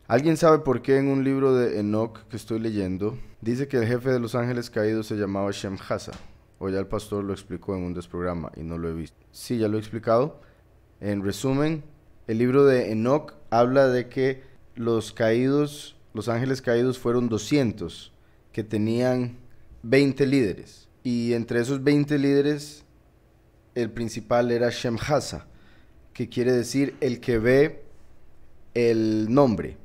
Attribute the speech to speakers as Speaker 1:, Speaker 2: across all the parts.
Speaker 1: ¿Alguien sabe por qué en un libro de Enoch que estoy leyendo dice que el jefe de los ángeles caídos se llamaba Shemhasa? O ya el pastor lo explicó en un desprograma y no lo he visto. Sí, ya lo he explicado. En resumen, el libro de Enoch habla de que los caídos, los ángeles caídos fueron 200 que tenían 20 líderes. Y entre esos 20 líderes, el principal era Shemhasa, que quiere decir el que ve el nombre.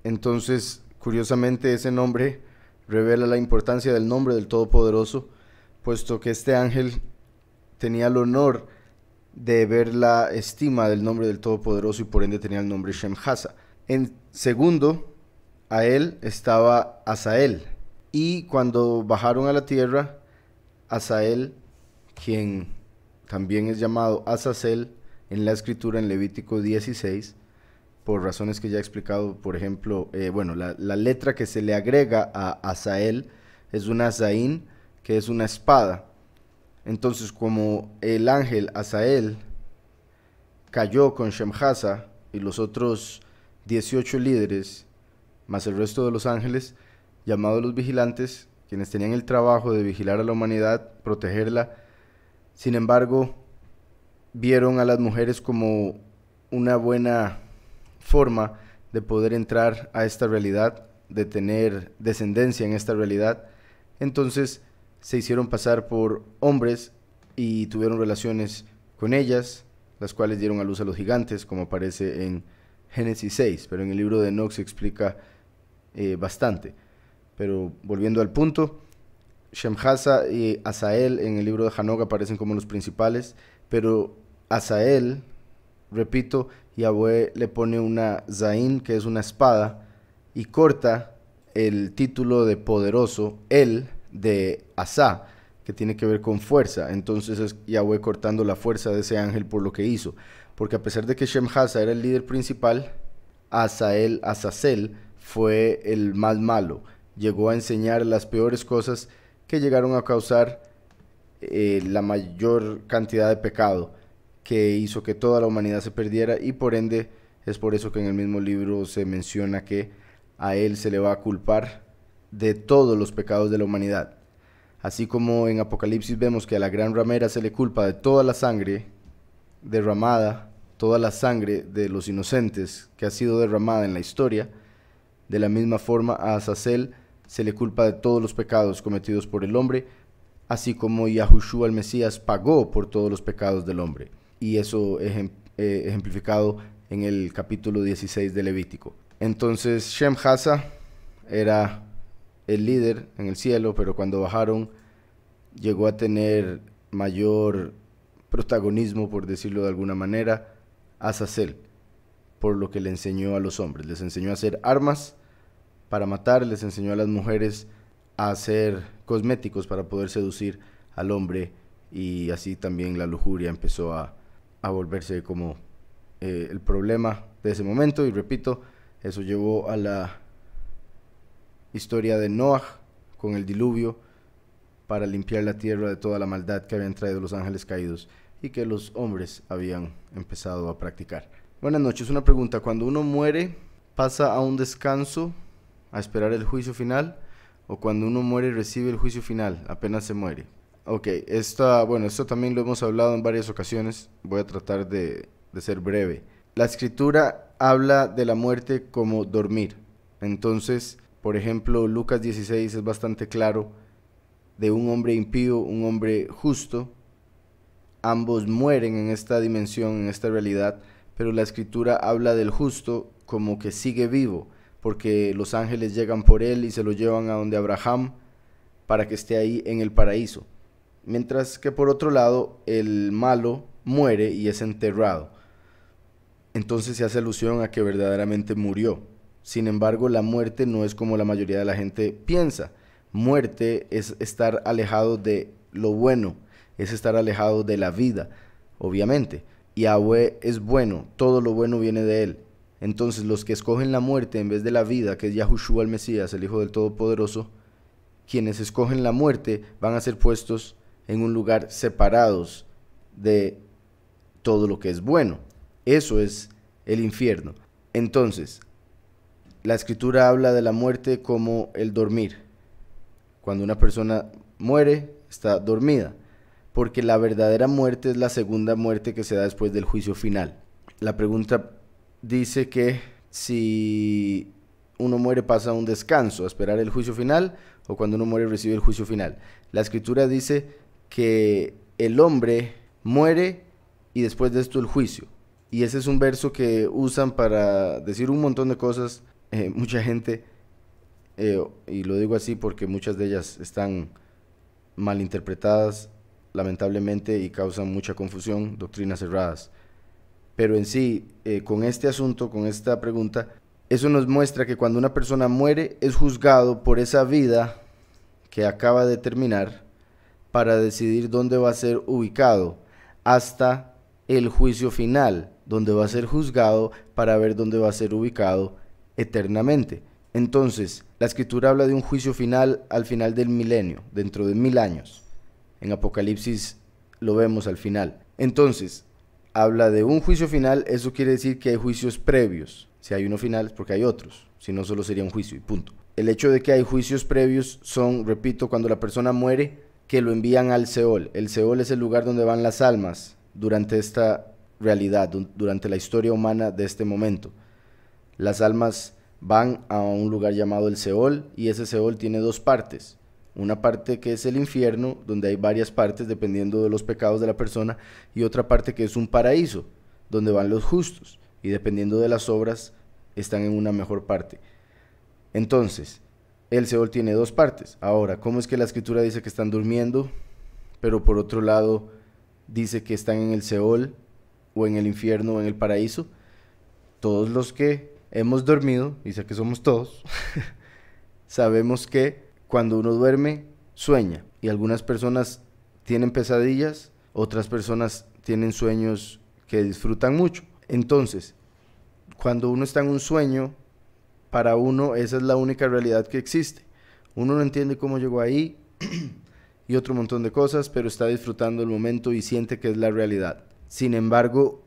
Speaker 1: Entonces, curiosamente, ese nombre revela la importancia del nombre del Todopoderoso, puesto que este ángel tenía el honor de ver la estima del nombre del Todopoderoso y por ende tenía el nombre Shemhasa. En segundo, a él estaba Asael. Y cuando bajaron a la tierra, Asael, quien también es llamado Azazel en la escritura en Levítico 16, por razones que ya he explicado, por ejemplo, la letra que se le agrega a Asael es una Zain, que es una espada. Entonces, como el ángel Asael cayó con Shemhasa y los otros 18 líderes, más el resto de los ángeles, llamados los vigilantes, quienes tenían el trabajo de vigilar a la humanidad, protegerla, sin embargo, vieron a las mujeres como una buena forma de poder entrar a esta realidad, de tener descendencia en esta realidad. Entonces se hicieron pasar por hombres y tuvieron relaciones con ellas, las cuales dieron a luz a los gigantes, como aparece en Génesis 6, pero en el libro de Enoch se explica bastante. Pero volviendo al punto, Shemhasa y Asael en el libro de Hanog aparecen como los principales, pero Asael, repito, Yahweh le pone una Zain, que es una espada, y corta el título de poderoso, el de Asa, que tiene que ver con fuerza. Entonces es Yahweh cortando la fuerza de ese ángel por lo que hizo. Porque a pesar de que Shemhasa era el líder principal, Azazel, fue el más malo. Llegó a enseñar las peores cosas que llegaron a causar la mayor cantidad de pecado, que hizo que toda la humanidad se perdiera, y por ende es por eso que en el mismo libro se menciona que a él se le va a culpar de todos los pecados de la humanidad. Así como en Apocalipsis vemos que a la gran ramera se le culpa de toda la sangre derramada, toda la sangre de los inocentes que ha sido derramada en la historia, de la misma forma a Azazel se le culpa de todos los pecados cometidos por el hombre, así como Yahushua el Mesías pagó por todos los pecados del hombre. Y eso ejemplificado en el capítulo 16 de Levítico. Entonces Shemhasa era el líder en el cielo, pero cuando bajaron llegó a tener mayor protagonismo, por decirlo de alguna manera, Azazel, por lo que le enseñó a los hombres. Les enseñó a hacer armas para matar, les enseñó a las mujeres a hacer cosméticos para poder seducir al hombre, y así también la lujuria empezó a volverse como el problema de ese momento. Y repito, eso llevó a la historia de Noah con el diluvio para limpiar la tierra de toda la maldad que habían traído los ángeles caídos y que los hombres habían empezado a practicar. Buenas noches, una pregunta: cuando uno muere, ¿pasa a un descanso a esperar el juicio final, o cuando uno muere recibe el juicio final apenas se muere? Ok, esto también lo hemos hablado en varias ocasiones, voy a tratar de ser breve. La escritura habla de la muerte como dormir. Entonces, por ejemplo, Lucas 16 es bastante claro de un hombre impío, un hombre justo. Ambos mueren en esta dimensión, en esta realidad, pero la escritura habla del justo como que sigue vivo, porque los ángeles llegan por él y se lo llevan a donde Abraham para que esté ahí en el paraíso. Mientras que por otro lado, el malo muere y es enterrado. Entonces se hace alusión a que verdaderamente murió. Sin embargo, la muerte no es como la mayoría de la gente piensa. Muerte es estar alejado de lo bueno, es estar alejado de la vida, obviamente. Yahweh es bueno, todo lo bueno viene de él. Entonces los que escogen la muerte en vez de la vida, que es Yahushua el Mesías, el Hijo del Todopoderoso, quienes escogen la muerte van a ser puestos en un lugar separados de todo lo que es bueno. Eso es el infierno. Entonces, La escritura habla de la muerte como el dormir. Cuando una persona muere, está dormida, porque la verdadera muerte es la segunda muerte que se da después del juicio final. La pregunta dice que si uno muere pasa a un descanso, a esperar el juicio final, o cuando uno muere recibe el juicio final. La escritura dice que el hombre muere y después de esto el juicio. Y ese es un verso que usan para decir un montón de cosas. Mucha gente, y lo digo así porque muchas de ellas están malinterpretadas, lamentablemente, y causan mucha confusión, doctrinas erradas. Pero en sí, con este asunto, con esta pregunta, eso nos muestra que cuando una persona muere es juzgado por esa vida que acaba de terminar para decidir dónde va a ser ubicado hasta el juicio final, donde va a ser juzgado para ver dónde va a ser ubicado eternamente. Entonces, la escritura habla de un juicio final al final del milenio, dentro de 1000 años. En Apocalipsis lo vemos al final. Entonces, habla de un juicio final, eso quiere decir que hay juicios previos. Si hay uno final es porque hay otros, si no solo sería un juicio y punto. El hecho de que hay juicios previos son, repito, cuando la persona muere, que lo envían al Seol. El Seol es el lugar donde van las almas durante esta realidad, durante la historia humana de este momento. Las almas van a un lugar llamado el Seol, y ese Seol tiene dos partes. Una parte que es el infierno, donde hay varias partes dependiendo de los pecados de la persona, y otra parte que es un paraíso, donde van los justos, y dependiendo de las obras están en una mejor parte. Entonces, el Seol tiene dos partes. Ahora, ¿cómo es que la escritura dice que están durmiendo, pero por otro lado dice que están en el Seol, o en el infierno, o en el paraíso? Todos los que hemos dormido, y sé que somos todos, sabemos que cuando uno duerme, sueña. Y algunas personas tienen pesadillas, otras personas tienen sueños que disfrutan mucho. Entonces, cuando uno está en un sueño, para uno esa es la única realidad que existe. Uno no entiende cómo llegó ahí y otro montón de cosas, pero está disfrutando el momento y siente que es la realidad. Sin embargo,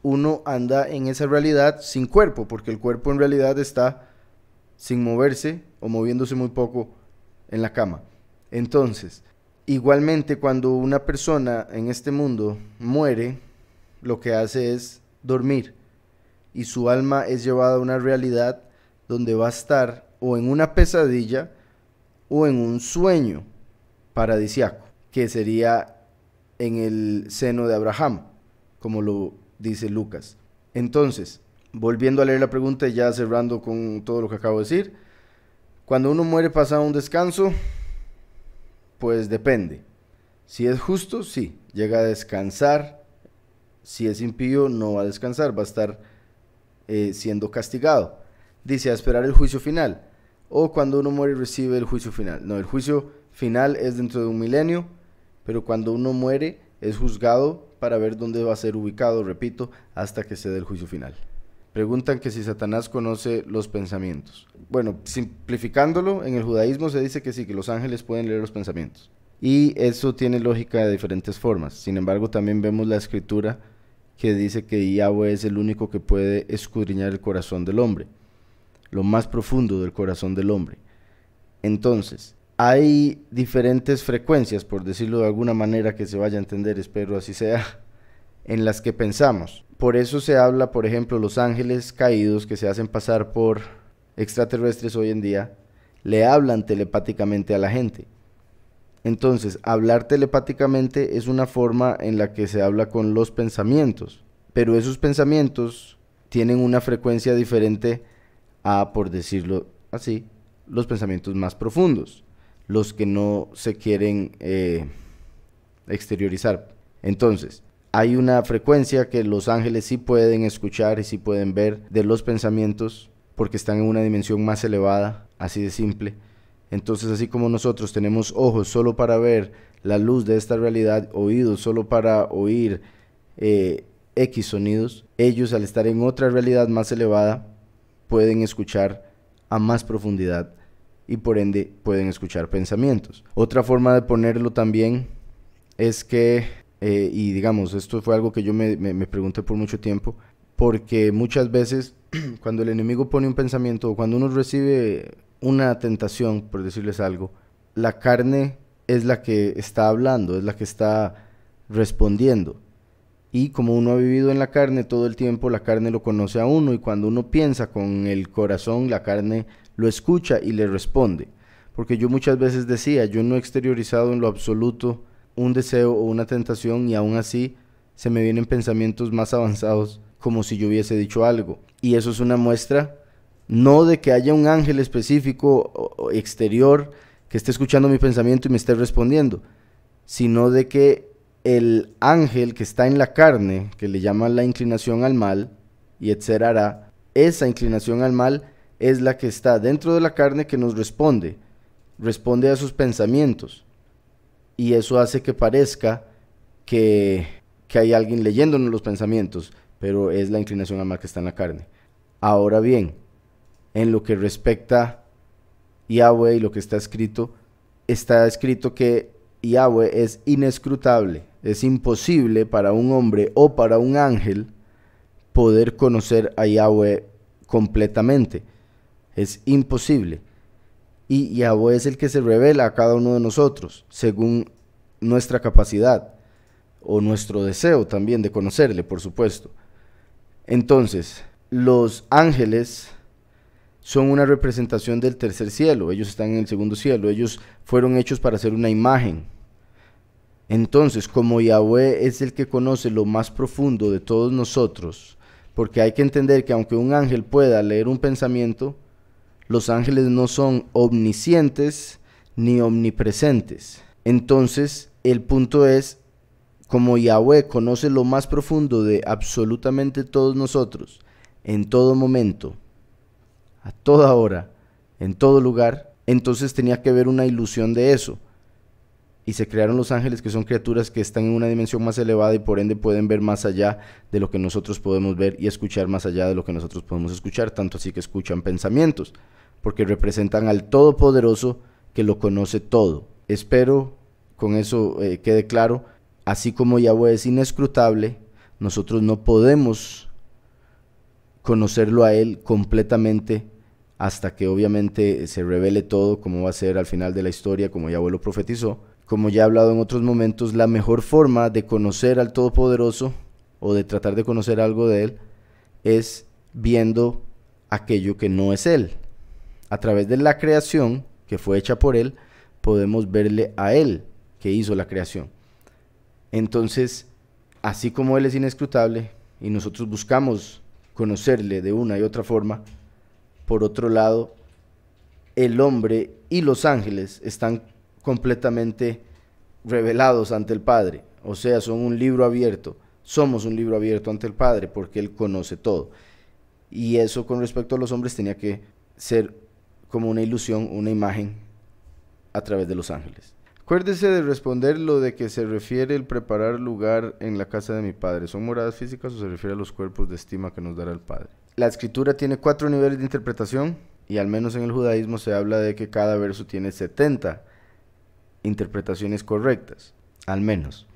Speaker 1: uno anda en esa realidad sin cuerpo, porque el cuerpo en realidad está sin moverse o moviéndose muy poco en la cama. Entonces, igualmente cuando una persona en este mundo muere, lo que hace es dormir, y su alma es llevada a una realidad donde va a estar o en una pesadilla o en un sueño paradisiaco, que sería en el seno de Abraham, como lo dice Lucas. Entonces, volviendo a leer la pregunta y ya cerrando con todo lo que acabo de decir, cuando uno muere pasa a un descanso, pues depende. Si es justo, sí, llega a descansar. Si es impío, no va a descansar, va a estar siendo castigado. Dice, a esperar el juicio final. O cuando uno muere recibe el juicio final. No, el juicio final es dentro de 1.000.000, pero cuando uno muere es juzgado para ver dónde va a ser ubicado, repito, hasta que se dé el juicio final. Preguntan que si Satanás conoce los pensamientos. Bueno, simplificándolo, en el judaísmo se dice que sí, que los ángeles pueden leer los pensamientos. Y eso tiene lógica de diferentes formas. Sin embargo, también vemos la escritura que dice que Yahweh es el único que puede escudriñar el corazón del hombre, lo más profundo del corazón del hombre. Entonces, hay diferentes frecuencias, por decirlo de alguna manera que se vaya a entender, espero así sea, en las que pensamos. Por eso se habla, por ejemplo, los ángeles caídos que se hacen pasar por extraterrestres hoy en día, le hablan telepáticamente a la gente. Entonces, hablar telepáticamente es una forma en la que se habla con los pensamientos, pero esos pensamientos tienen una frecuencia diferente a, por decirlo así, los pensamientos más profundos, los que no se quieren exteriorizar. Entonces, hay una frecuencia que los ángeles sí pueden escuchar y sí pueden ver de los pensamientos, porque están en una dimensión más elevada, así de simple. Entonces, así como nosotros tenemos ojos solo para ver la luz de esta realidad, oídos solo para oír X sonidos, ellos, al estar en otra realidad más elevada, pueden escuchar a más profundidad y por ende pueden escuchar pensamientos. Otra forma de ponerlo también es que, y digamos, esto fue algo que yo me pregunté por mucho tiempo, porque muchas veces cuando el enemigo pone un pensamiento, o cuando uno recibe una tentación, por decirles algo, la carne es la que está hablando, es la que está respondiendo. Y como uno ha vivido en la carne todo el tiempo, la carne lo conoce a uno, y cuando uno piensa con el corazón, la carne lo escucha y le responde. Porque yo muchas veces decía, yo no he exteriorizado en lo absoluto un deseo o una tentación, y aún así se me vienen pensamientos más avanzados como si yo hubiese dicho algo. Y eso es una muestra no de que haya un ángel específico o exterior que esté escuchando mi pensamiento y me esté respondiendo, sino de que el ángel que está en la carne, que le llaman la inclinación al mal, y etcétera, esa inclinación al mal es la que está dentro de la carne, que nos responde a esos pensamientos, y eso hace que parezca que hay alguien leyéndonos los pensamientos, pero es la inclinación al mal que está en la carne. Ahora bien, en lo que respecta a Yahweh y lo que está escrito que Yahweh es inescrutable. Es imposible para un hombre o para un ángel poder conocer a Yahweh completamente. Es imposible. Y Yahweh es el que se revela a cada uno de nosotros, según nuestra capacidad o nuestro deseo también de conocerle, por supuesto. Entonces, los ángeles son una representación del tercer cielo. Ellos están en el segundo cielo. Ellos fueron hechos para ser una imagen. Entonces, como Yahweh es el que conoce lo más profundo de todos nosotros, porque hay que entender que aunque un ángel pueda leer un pensamiento, los ángeles no son omniscientes ni omnipresentes. Entonces, el punto es, como Yahweh conoce lo más profundo de absolutamente todos nosotros, en todo momento, a toda hora, en todo lugar, entonces tenía que haber una ilusión de eso. Y se crearon los ángeles, que son criaturas que están en una dimensión más elevada y por ende pueden ver más allá de lo que nosotros podemos ver, y escuchar más allá de lo que nosotros podemos escuchar, tanto así que escuchan pensamientos, porque representan al Todopoderoso que lo conoce todo. Espero con eso quede claro. Así como Yahweh es inescrutable, nosotros no podemos conocerlo a Él completamente hasta que obviamente se revele todo, como va a ser al final de la historia, como Yahweh lo profetizó. Como ya he hablado en otros momentos, la mejor forma de conocer al Todopoderoso, o de tratar de conocer algo de Él, es viendo aquello que no es Él. A través de la creación, que fue hecha por Él, podemos verle a Él, que hizo la creación. Entonces, así como Él es inescrutable y nosotros buscamos conocerle de una y otra forma, por otro lado, el hombre y los ángeles están completamente revelados ante el Padre. O sea, son un libro abierto. Somos un libro abierto ante el Padre, porque Él conoce todo. Y eso, con respecto a los hombres, tenía que ser como una ilusión, una imagen a través de los ángeles. Acuérdese de responder lo de que se refiere el preparar lugar en la casa de mi Padre. ¿Son moradas físicas o se refiere a los cuerpos de estima que nos dará el Padre? La escritura tiene 4 niveles de interpretación, y al menos en el judaísmo se habla de que cada verso tiene 70 interpretaciones correctas. Al menos.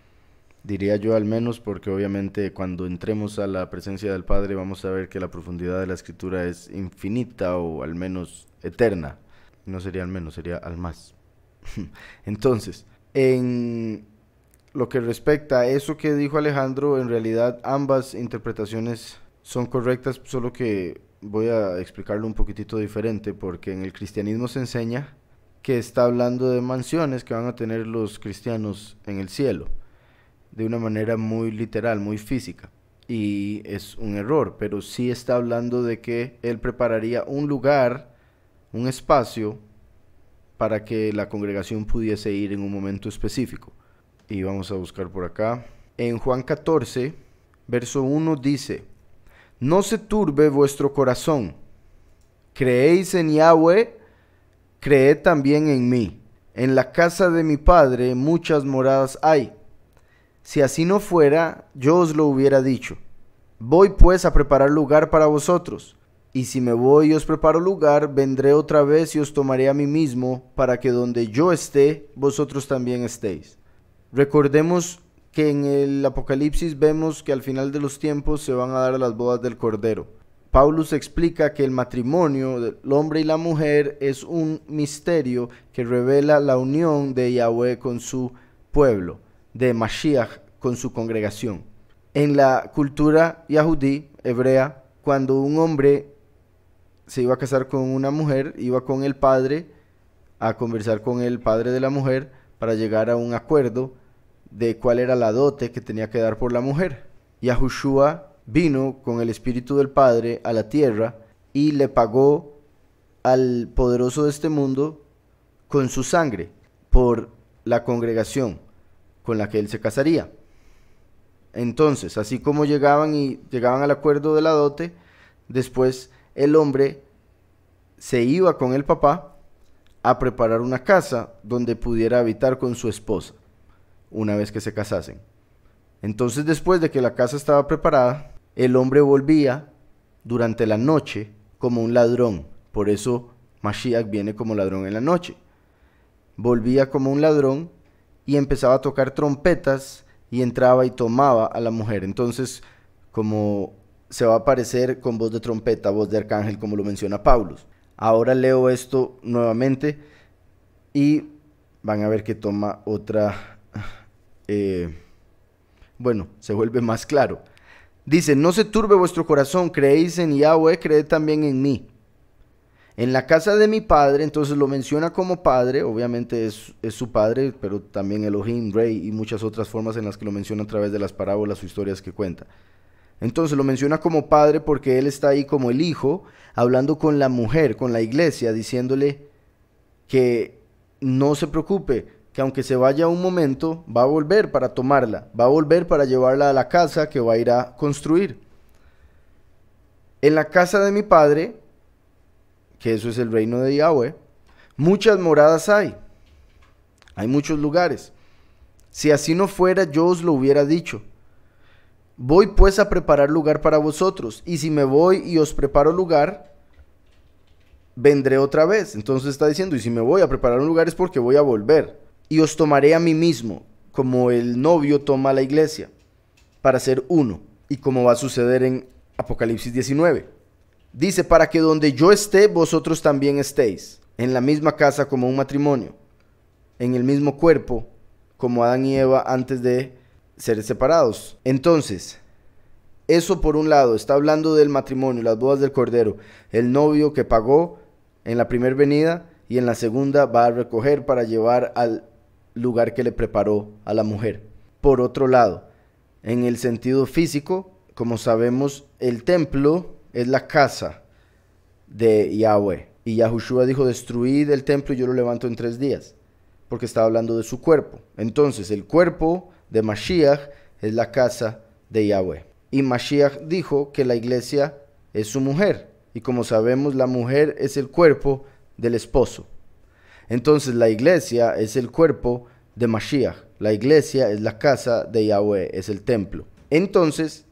Speaker 1: Diría yo al menos, porque obviamente cuando entremos a la presencia del Padre vamos a ver que la profundidad de la escritura es infinita, o al menos eterna. No sería al menos, sería al más. Entonces, en lo que respecta a eso que dijo Alejandro, en realidad ambas interpretaciones son correctas, solo que voy a explicarlo un poquitito diferente, porque en el cristianismo se enseña que está hablando de mansiones que van a tener los cristianos en el cielo, de una manera muy literal, muy física, y es un error, pero sí está hablando de que Él prepararía un lugar, un espacio, para que la congregación pudiese ir en un momento específico. Y vamos a buscar por acá. En Juan 14, verso 1 dice: no se turbe vuestro corazón. Creéis en Yahweh, creed también en mí. En la casa de mi Padre muchas moradas hay. Si así no fuera, yo os lo hubiera dicho. Voy pues a preparar lugar para vosotros. Y si me voy y os preparo lugar, vendré otra vez y os tomaré a mí mismo, para que donde yo esté, vosotros también estéis. Recordemos que en el Apocalipsis vemos que al final de los tiempos se van a dar las bodas del Cordero. Paulus explica que el matrimonio del hombre y la mujer es un misterio que revela la unión de Yahweh con su pueblo, de Mashiach con su congregación. En la cultura yahudí, hebrea, cuando un hombre se iba a casar con una mujer, iba con el padre a conversar con el padre de la mujer para llegar a un acuerdo de cuál era la dote que tenía que dar por la mujer. Yahushua vino con el Espíritu del Padre a la tierra y le pagó al poderoso de este mundo con su sangre por la congregación con la que él se casaría. Entonces, así como llegaban al acuerdo de la dote, después el hombre se iba con el papá a preparar una casa donde pudiera habitar con su esposa una vez que se casasen. Entonces, después de que la casa estaba preparada, el hombre volvía durante la noche como un ladrón. Por eso Mashiach viene como ladrón en la noche. Volvía como un ladrón y empezaba a tocar trompetas y entraba y tomaba a la mujer. Entonces, como se va a aparecer con voz de trompeta, voz de arcángel, como lo menciona Paulus. Ahora leo esto nuevamente y van a ver que toma otra... se vuelve más claro. Dice, no se turbe vuestro corazón, creéis en Yahweh, creed también en mí. En la casa de mi padre, entonces lo menciona como padre, obviamente es su padre, pero también Elohim, Rey y muchas otras formas en las que lo menciona a través de las parábolas o historias que cuenta. Entonces lo menciona como padre porque él está ahí como el hijo, hablando con la mujer, con la iglesia, diciéndole que no se preocupe, que aunque se vaya un momento, va a volver para tomarla, va a volver para llevarla a la casa que va a ir a construir. En la casa de mi padre, que eso es el reino de Yahweh, muchas moradas hay muchos lugares. Si así no fuera, yo os lo hubiera dicho. Voy pues a preparar lugar para vosotros, y si me voy y os preparo lugar, vendré otra vez. Entonces está diciendo, y si me voy a preparar un lugar es porque voy a volver. Y os tomaré a mí mismo, como el novio toma a la iglesia, para ser uno, y como va a suceder en Apocalipsis 19. Dice, para que donde yo esté, vosotros también estéis, en la misma casa como un matrimonio, en el mismo cuerpo, como Adán y Eva antes de ser separados. Entonces, eso por un lado, está hablando del matrimonio, las bodas del Cordero, el novio que pagó en la primera venida y en la segunda va a recoger para llevar al lugar que le preparó a la mujer. Por otro lado, en el sentido físico, como sabemos, el templo es la casa de Yahweh. Y Yahushua dijo, destruid el templo y yo lo levanto en 3 días. Porque estaba hablando de su cuerpo. Entonces, el cuerpo de Mashiach es la casa de Yahweh. Y Mashiach dijo que la iglesia es su mujer. Y como sabemos, la mujer es el cuerpo del esposo. Entonces, la iglesia es el cuerpo de Mashiach. La iglesia es la casa de Yahweh, es el templo. Entonces,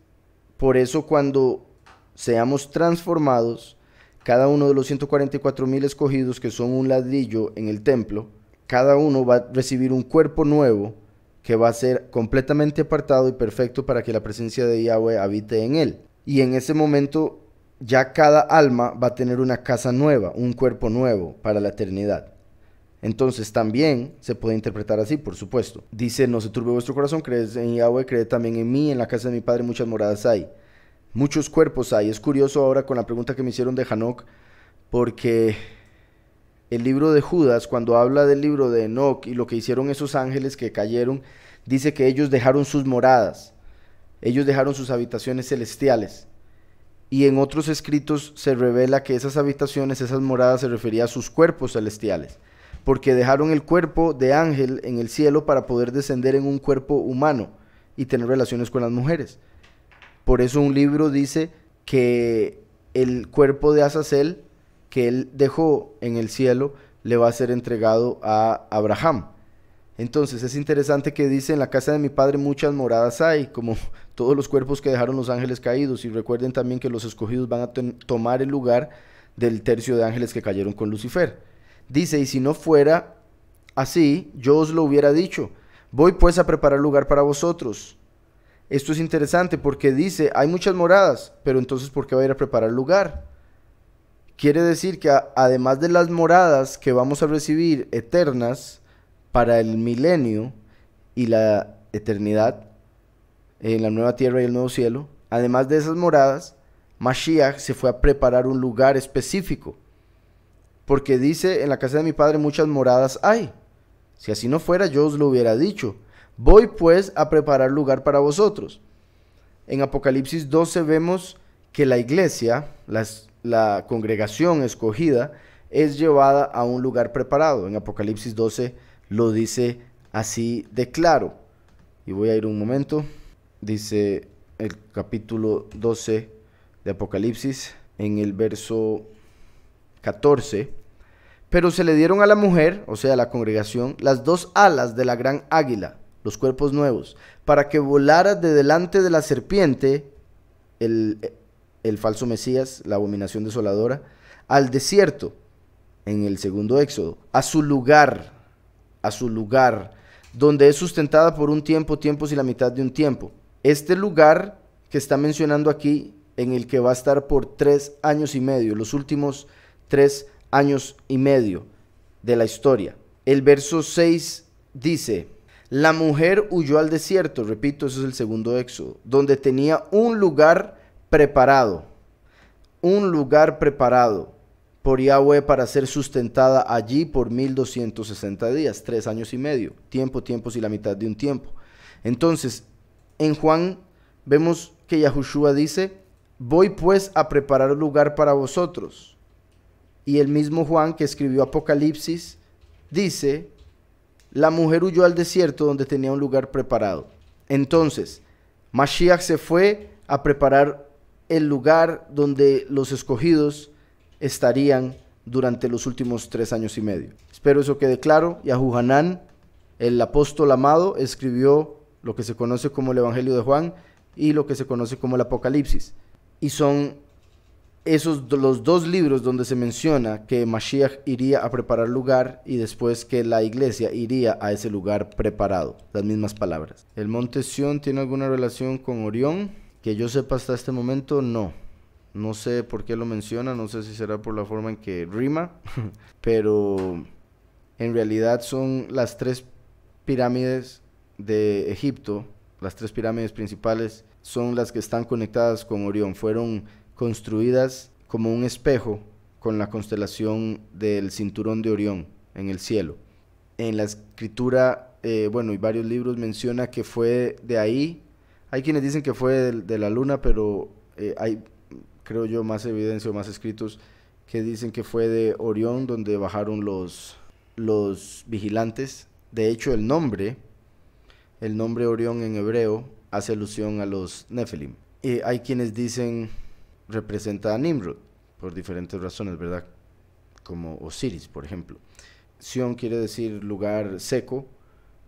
Speaker 1: por eso cuando seamos transformados, cada uno de los 144,000 escogidos que son un ladrillo en el templo, cada uno va a recibir un cuerpo nuevo que va a ser completamente apartado y perfecto para que la presencia de Yahweh habite en él. Y en ese momento ya cada alma va a tener una casa nueva, un cuerpo nuevo para la eternidad. Entonces también se puede interpretar así, por supuesto. Dice, no se turbe vuestro corazón, creed en Yahweh, creed también en mí, en la casa de mi padre muchas moradas hay. Muchos cuerpos hay. Es curioso ahora con la pregunta que me hicieron de Hanok, porque el libro de Judas, cuando habla del libro de Enoc y lo que hicieron esos ángeles que cayeron, dice que ellos dejaron sus moradas, ellos dejaron sus habitaciones celestiales. Y en otros escritos se revela que esas habitaciones, esas moradas se refería a sus cuerpos celestiales, porque dejaron el cuerpo de ángel en el cielo para poder descender en un cuerpo humano y tener relaciones con las mujeres. Por eso un libro dice que el cuerpo de Azazel que él dejó en el cielo le va a ser entregado a Abraham. Entonces es interesante que dice, en la casa de mi padre muchas moradas hay, como todos los cuerpos que dejaron los ángeles caídos. Y recuerden también que los escogidos van a tomar el lugar del tercio de ángeles que cayeron con Lucifer. Dice, y si no fuera así, yo os lo hubiera dicho. Voy pues a preparar lugar para vosotros. Esto es interesante porque dice, hay muchas moradas, pero entonces ¿por qué va a ir a preparar lugar? Quiere decir que además de las moradas que vamos a recibir eternas para el milenio y la eternidad en la nueva tierra y el nuevo cielo, además de esas moradas, Mashiach se fue a preparar un lugar específico. Porque dice, en la casa de mi padre muchas moradas hay. Si así no fuera, yo os lo hubiera dicho. Voy pues a preparar lugar para vosotros. En Apocalipsis 12 vemos que la iglesia, la congregación escogida, es llevada a un lugar preparado. En Apocalipsis 12 lo dice así de claro. Y voy a ir un momento. Dice el capítulo 12 de Apocalipsis en el verso 14. Pero se le dieron a la mujer, o sea, a la congregación, las dos alas de la gran águila, los cuerpos nuevos, para que volara de delante de la serpiente, el falso Mesías, la abominación desoladora, al desierto, en el segundo Éxodo, a su lugar, donde es sustentada por un tiempo, tiempos y la mitad de un tiempo. Este lugar que está mencionando aquí, en el que va a estar por 3 años y medio, los últimos 3 años y medio de la historia. El verso 6 dice, la mujer huyó al desierto, repito, eso es el segundo Éxodo, donde tenía un lugar preparado por Yahweh para ser sustentada allí por 1260 días, 3 años y medio, tiempo, tiempos y la mitad de un tiempo. Entonces, en Juan vemos que Yahushua dice, voy pues a preparar lugar para vosotros. Y el mismo Juan que escribió Apocalipsis dice, la mujer huyó al desierto donde tenía un lugar preparado. Entonces, Mashiach se fue a preparar el lugar donde los escogidos estarían durante los últimos 3 años y medio. Espero eso quede claro. Yahuhanán, el apóstol amado, escribió lo que se conoce como el Evangelio de Juan y lo que se conoce como el Apocalipsis. Y son esos los 2 libros donde se menciona que Mashiach iría a preparar lugar y después que la iglesia iría a ese lugar preparado. Las mismas palabras. ¿El monte Sión tiene alguna relación con Orión? Que yo sepa hasta este momento, no. No sé por qué lo menciona, no sé si será por la forma en que rima, pero en realidad son las 3 pirámides de Egipto, las 3 pirámides principales son las que están conectadas con Orión. Fueron construidas como un espejo con la constelación del cinturón de Orión en el cielo. En la escritura, y varios libros menciona que fue de ahí. Hay quienes dicen que fue de la luna, pero hay, creo yo, más evidencia o más escritos que dicen que fue de Orión donde bajaron los vigilantes. De hecho, el nombre Orión en hebreo hace alusión a los Nefilim. Hay quienes dicen representa a Nimrod, por diferentes razones, ¿verdad? Como Osiris, por ejemplo. Sión quiere decir lugar seco,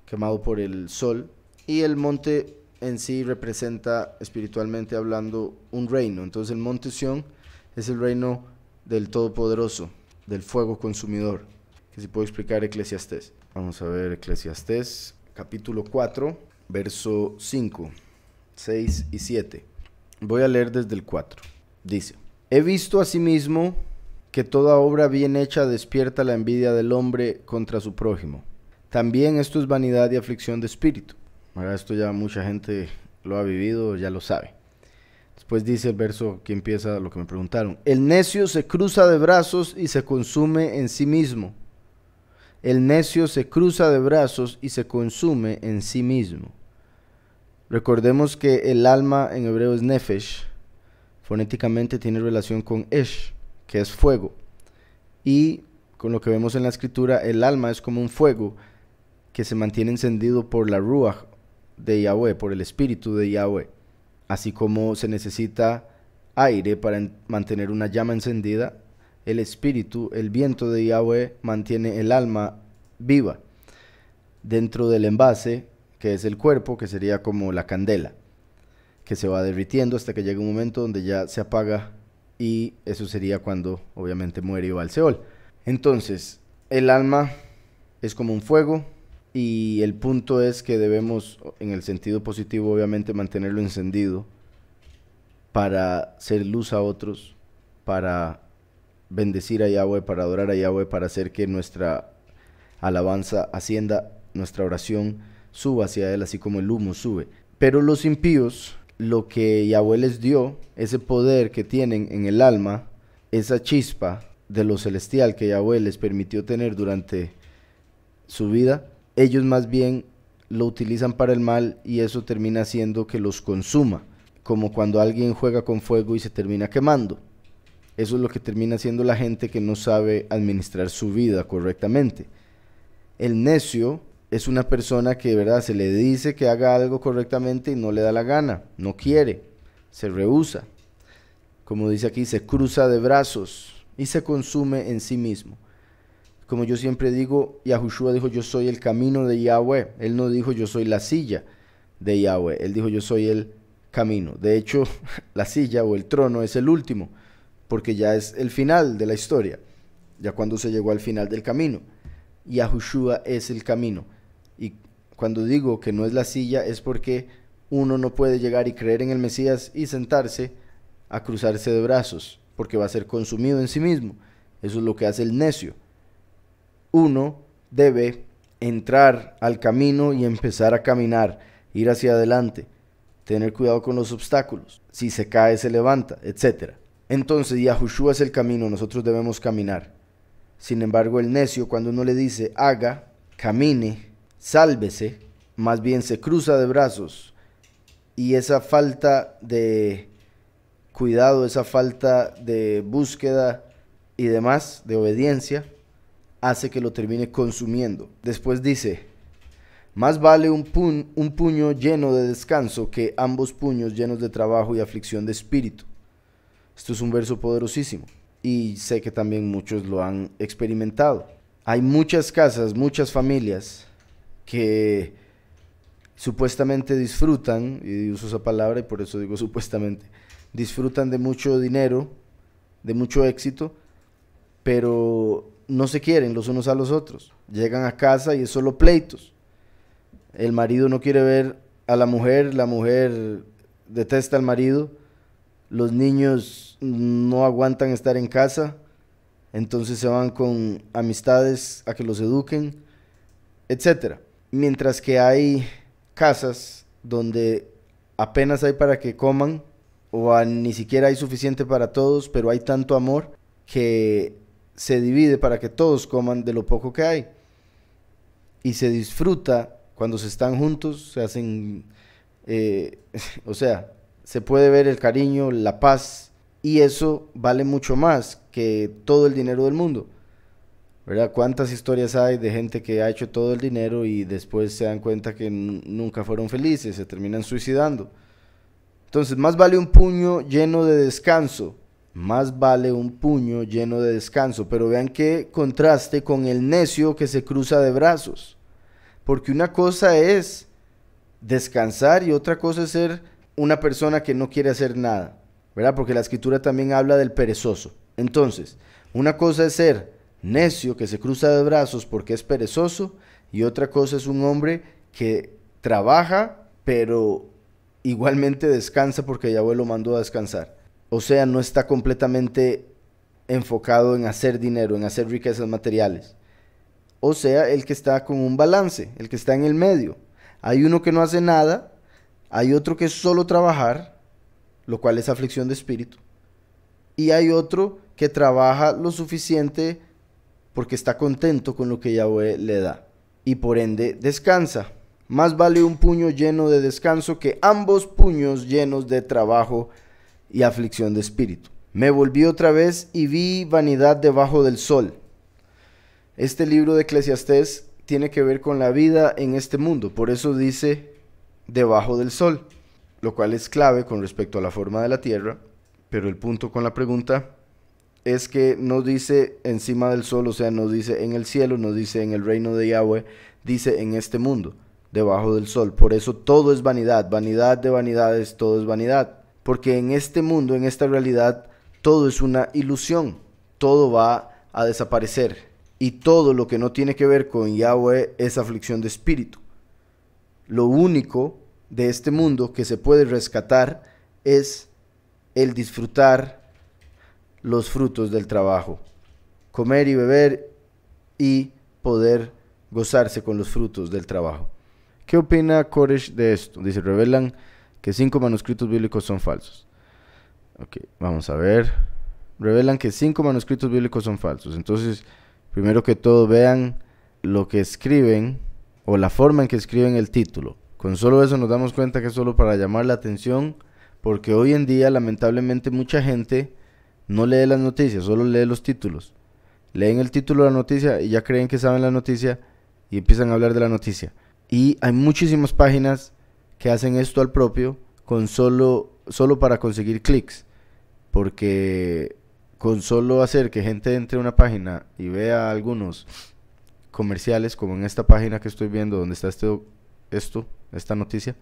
Speaker 1: quemado por el sol, y el monte en sí representa, espiritualmente hablando, un reino. Entonces el monte Sión es el reino del Todopoderoso, del fuego consumidor, que se puede explicar Eclesiastés. Vamos a ver Eclesiastés, capítulo 4, verso 5, 6 y 7. Voy a leer desde el 4. Dice, he visto asimismo que toda obra bien hecha despierta la envidia del hombre contra su prójimo. También esto es vanidad y aflicción de espíritu. Ahora esto ya mucha gente lo ha vivido, ya lo sabe. Después dice el verso que empieza lo que me preguntaron. El necio se cruza de brazos y se consume en sí mismo. El necio se cruza de brazos y se consume en sí mismo. Recordemos que el alma en hebreo es nefesh. Fonéticamente tiene relación con esh, que es fuego. Y con lo que vemos en la escritura, el alma es como un fuego que se mantiene encendido por la ruach de Yahweh, por el espíritu de Yahweh. Así como se necesita aire para mantener una llama encendida, el espíritu, el viento de Yahweh mantiene el alma viva dentro del envase, que es el cuerpo, que sería como la candela, que se va derritiendo hasta que llega un momento donde ya se apaga, y eso sería cuando obviamente muere y va al Seol. Entonces, el alma es como un fuego Y el punto es que debemos, en el sentido positivo, obviamente, mantenerlo encendido para ser luz a otros, para bendecir a Yahweh, para adorar a Yahweh, para hacer que nuestra alabanza ascienda, nuestra oración suba hacia Él, así como el humo sube. Pero los impíos, lo que Yahweh les dio, ese poder que tienen en el alma, esa chispa de lo celestial que Yahweh les permitió tener durante su vida, ellos más bien lo utilizan para el mal, y eso termina haciendo que los consuma, como cuando alguien juega con fuego y se termina quemando. Eso es lo que termina haciendo la gente que no sabe administrar su vida correctamente. El necio es una persona que, ¿verdad?, se le dice que haga algo correctamente y no le da la gana, no quiere, se rehúsa. Como dice aquí, se cruza de brazos y se consume en sí mismo. Como yo siempre digo, Yahushua dijo: yo soy el camino de Yahweh. Él no dijo: yo soy la silla de Yahweh. Él dijo: yo soy el camino. De hecho, la silla o el trono es el último, porque ya es el final de la historia, ya cuando se llegó al final del camino. Yahushua es el camino. Y cuando digo que no es la silla, es porque uno no puede llegar y creer en el Mesías y sentarse a cruzarse de brazos, porque va a ser consumido en sí mismo. Eso es lo que hace el necio. Uno debe entrar al camino y empezar a caminar, ir hacia adelante, tener cuidado con los obstáculos, si se cae se levanta, etc. Entonces Yahushua es el camino, nosotros debemos caminar. Sin embargo, el necio, cuando uno le dice haga, camine, sálvese, más bien se cruza de brazos, y esa falta de cuidado, esa falta de búsqueda y demás, de obediencia, hace que lo termine consumiendo. Después dice: más vale un puño lleno de descanso que ambos puños llenos de trabajo y aflicción de espíritu. Esto es un verso poderosísimo, y sé que también muchos lo han experimentado. Hay muchas casas, muchas familias que supuestamente disfrutan, y uso esa palabra y por eso digo supuestamente, disfrutan de mucho dinero, de mucho éxito, pero no se quieren los unos a los otros. Llegan a casa y es solo pleitos. El marido no quiere ver a la mujer detesta al marido, los niños no aguantan estar en casa, entonces se van con amistades a que los eduquen, etc. Mientras que hay casas donde apenas hay para que coman, o ni siquiera hay suficiente para todos, pero hay tanto amor que se divide para que todos coman de lo poco que hay, y se disfruta cuando se están juntos, se hacen, o sea, se puede ver el cariño, la paz, y eso vale mucho más que todo el dinero del mundo, ¿verdad? ¿Cuántas historias hay de gente que ha hecho todo el dinero y después se dan cuenta que nunca fueron felices, se terminan suicidando? Entonces, más vale un puño lleno de descanso, más vale un puño lleno de descanso. Pero vean qué contraste con el necio que se cruza de brazos, porque una cosa es descansar y otra cosa es ser una persona que no quiere hacer nada, ¿verdad? Porque la escritura también habla del perezoso. Entonces, una cosa es ser necio que se cruza de brazos porque es perezoso, y otra cosa es un hombre que trabaja pero igualmente descansa porque Yahweh lo mandó a descansar. O sea, no está completamente enfocado en hacer dinero, en hacer riquezas materiales. O sea, el que está con un balance, el que está en el medio. Hay uno que no hace nada, hay otro que es solo trabajar, lo cual es aflicción de espíritu, y hay otro que trabaja lo suficiente porque está contento con lo que Yahweh le da, y por ende descansa. Más vale un puño lleno de descanso que ambos puños llenos de trabajo y aflicción de espíritu. Me volví otra vez y vi vanidad debajo del sol. Este libro de Eclesiastés tiene que ver con la vida en este mundo, por eso dice debajo del sol, lo cual es clave con respecto a la forma de la tierra, pero el punto con la pregunta es que no dice encima del sol, o sea, no dice en el cielo, no dice en el reino de Yahweh, dice en este mundo, debajo del sol. Por eso todo es vanidad, vanidad de vanidades, todo es vanidad. Porque en este mundo, en esta realidad, todo es una ilusión, todo va a desaparecer. y todo lo que no tiene que ver con Yahweh es aflicción de espíritu. Lo único de este mundo que se puede rescatar es el disfrutar los frutos del trabajo, comer y beber y poder gozarse con los frutos del trabajo. ¿Qué opina Koresh de esto? Dice, revelan que 5 manuscritos bíblicos son falsos. Ok, vamos a ver. Revelan que 5 manuscritos bíblicos son falsos. Entonces, primero que todo, vean lo que escriben o la forma en que escriben el título. Con solo eso nos damos cuenta que es solo para llamar la atención, porque hoy en día, lamentablemente, mucha gente no lee las noticias, solo lee los títulos. Leen el título de la noticia y ya creen que saben la noticia y empiezan a hablar de la noticia. Y hay muchísimas páginas que hacen esto al propio con solo para conseguir clics, porque con solo hacer que gente entre a una página y vea algunos comerciales, como en esta página que estoy viendo donde está esta noticia,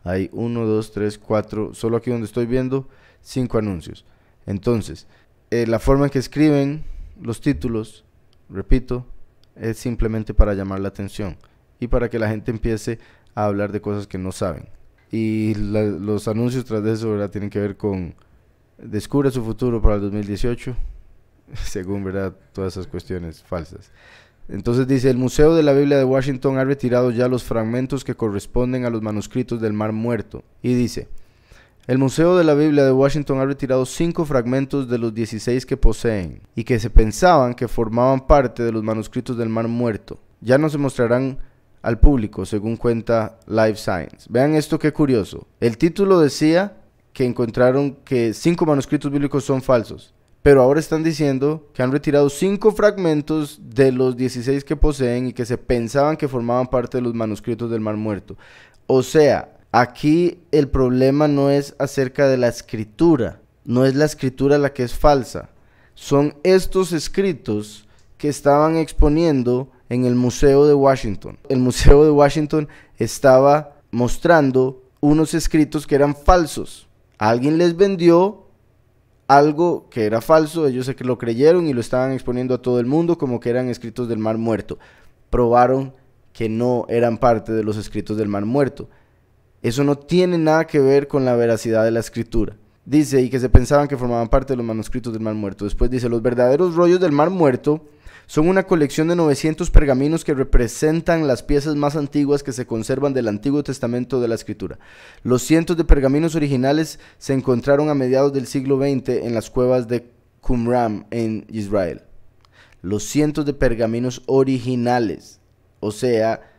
Speaker 1: hay 1, 2, 3, 4, solo aquí donde estoy viendo 5 anuncios. Entonces, la forma en que escriben los títulos, repito, es simplemente para llamar la atención y para que la gente empiece a hablar de cosas que no saben. Y los anuncios tras de eso, ¿verdad?, tienen que ver con descubre su futuro para el 2018, según, ¿verdad?, todas esas cuestiones falsas. Entonces dice, el Museo de la Biblia de Washington ha retirado ya los fragmentos que corresponden a los manuscritos del Mar Muerto. Y dice, el Museo de la Biblia de Washington ha retirado 5 fragmentos de los 16 que poseen y que se pensaban que formaban parte de los manuscritos del Mar Muerto. Ya no se mostrarán al público, según cuenta Live Science. Vean esto, qué curioso. El título decía que encontraron que 5 manuscritos bíblicos son falsos, pero ahora están diciendo que han retirado 5 fragmentos de los 16 que poseen y que se pensaban que formaban parte de los manuscritos del Mar Muerto. O sea, aquí el problema no es acerca de la escritura, no es la escritura la que es falsa, son estos escritos que estaban exponiendo en el Museo de Washington. El Museo de Washington estaba mostrando unos escritos que eran falsos. Alguien les vendió algo que era falso, ellos se lo creyeron y lo estaban exponiendo a todo el mundo como que eran escritos del Mar Muerto. Probaron que no eran parte de los escritos del Mar Muerto. Eso no tiene nada que ver con la veracidad de la escritura. Dice, y que se pensaban que formaban parte de los manuscritos del Mar Muerto. Después dice, los verdaderos rollos del Mar Muerto son una colección de 900 pergaminos que representan las piezas más antiguas que se conservan del Antiguo Testamento de la Escritura. Los cientos de pergaminos originales se encontraron a mediados del siglo XX en las cuevas de Qumran en Israel. Los cientos de pergaminos originales, o sea,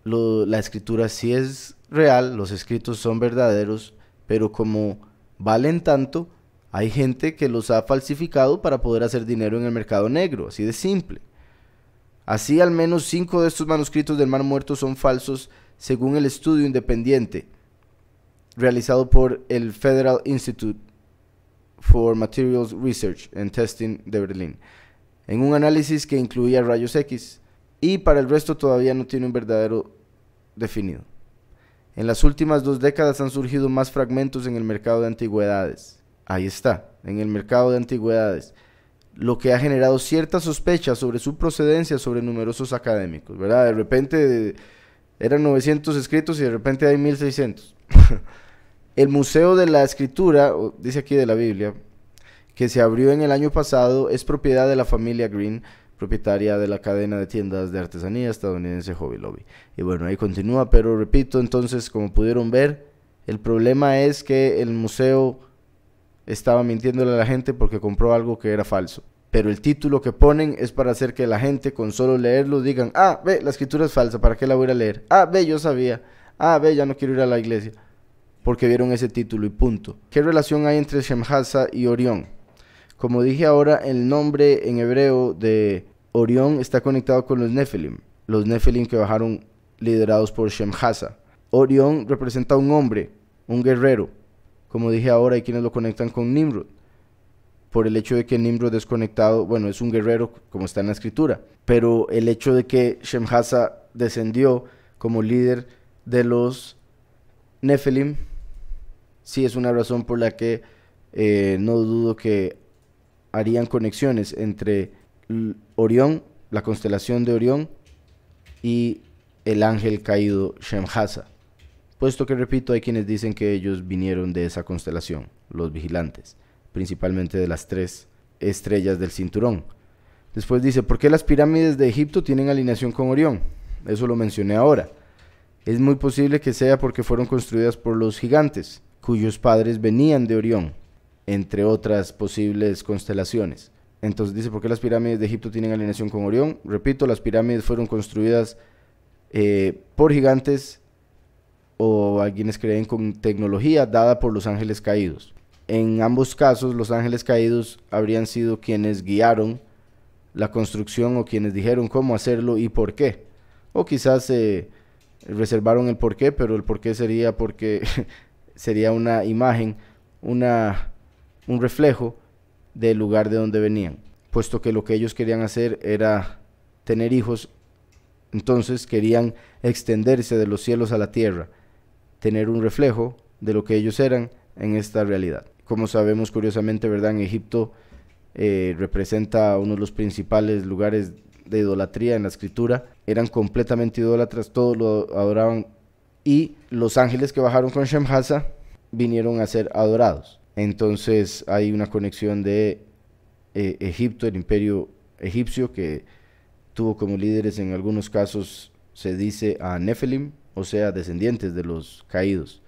Speaker 1: la escritura sí es real, los escritos son verdaderos, pero como valen tanto, hay gente que los ha falsificado para poder hacer dinero en el mercado negro, así de simple. Así, al menos 5 de estos manuscritos del Mar Muerto son falsos, según el estudio independiente realizado por el Federal Institute for Materials Research and Testing de Berlín, en un análisis que incluía rayos X, y para el resto todavía no tiene un verdadero definido. En las últimas 2 décadas han surgido más fragmentos en el mercado de antigüedades. Ahí está, en el mercado de antigüedades, lo que ha generado cierta sospecha sobre su procedencia sobre numerosos académicos, ¿verdad? De repente eran 900 escritos y de repente hay 1600. El Museo de la Escritura, dice aquí de la Biblia, que se abrió en el año pasado, es propiedad de la familia Green, propietaria de la cadena de tiendas de artesanía estadounidense Hobby Lobby. Y bueno, ahí continúa, pero repito, entonces, como pudieron ver, el problema es que el museo estaba mintiéndole a la gente porque compró algo que era falso. Pero el título que ponen es para hacer que la gente con solo leerlo digan, ah, ve, la escritura es falsa, ¿para qué la voy a ir a leer? Ah, ve, yo sabía. Ah, ve, ya no quiero ir a la iglesia. Porque vieron ese título y punto. ¿Qué relación hay entre Shemhasa y Orión? Como dije ahora, el nombre en hebreo de Orión está conectado con los Nefilim que bajaron liderados por Shemhasa. Orión representa un hombre, un guerrero. Como dije ahora, hay quienes lo conectan con Nimrod, por el hecho de que Nimrod es conectado, bueno, es un guerrero como está en la escritura, pero el hecho de que Shemhasa descendió como líder de los Nefilim, sí es una razón por la que no dudo que harían conexiones entre Orión, la constelación de Orión, y el ángel caído Shemhasa. Puesto que, repito, hay quienes dicen que ellos vinieron de esa constelación, los vigilantes, principalmente de las 3 estrellas del cinturón. Después dice, ¿por qué las pirámides de Egipto tienen alineación con Orión? Eso lo mencioné ahora. Es muy posible que sea porque fueron construidas por los gigantes, cuyos padres venían de Orión, entre otras posibles constelaciones. Entonces dice, ¿por qué las pirámides de Egipto tienen alineación con Orión? Repito, las pirámides fueron construidas por gigantes o algunos creen con tecnología dada por los ángeles caídos. En ambos casos, los ángeles caídos habrían sido quienes guiaron la construcción o quienes dijeron cómo hacerlo y por qué. O quizás reservaron el por qué, pero el por qué sería porque sería una imagen, un reflejo del lugar de donde venían, puesto que lo que ellos querían hacer era tener hijos. Entonces querían extenderse de los cielos a la tierra, tener un reflejo de lo que ellos eran en esta realidad. Como sabemos, curiosamente, ¿verdad? En Egipto representa uno de los principales lugares de idolatría en la escritura. Eran completamente idólatras, todos lo adoraban, y los ángeles que bajaron con Shemhasa vinieron a ser adorados. Entonces hay una conexión de Egipto, el imperio egipcio, que tuvo como líderes en algunos casos, se dice, a Nefelim, o sea, descendientes de los caídos.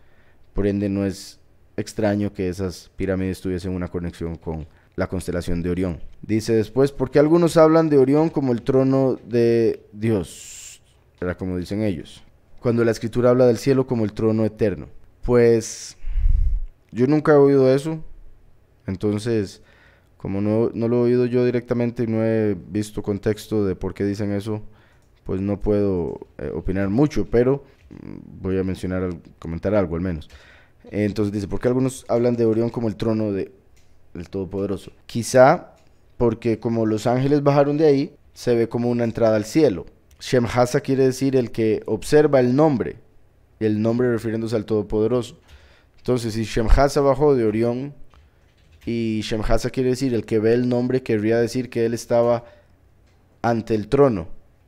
Speaker 1: Por ende, no es extraño que esas pirámides tuviesen una conexión con la constelación de Orión. Dice después, ¿por qué algunos hablan de Orión como el trono de Dios? Era como dicen ellos, cuando la escritura habla del cielo como el trono eterno. Pues yo nunca he oído eso, entonces como no lo he oído yo directamente y no he visto contexto de por qué dicen eso, pues no puedo opinar mucho, pero voy a comentar algo al menos. Entonces dice, ¿por qué algunos hablan de Orión como el trono del Todopoderoso? Quizá porque como los ángeles bajaron de ahí, se ve como una entrada al cielo. Shemhasa quiere decir el que observa el nombre refiriéndose al Todopoderoso. Entonces, si Shemhasa bajó de Orión, y Shemhasa quiere decir el que ve el nombre, querría decir que él estaba ante el trono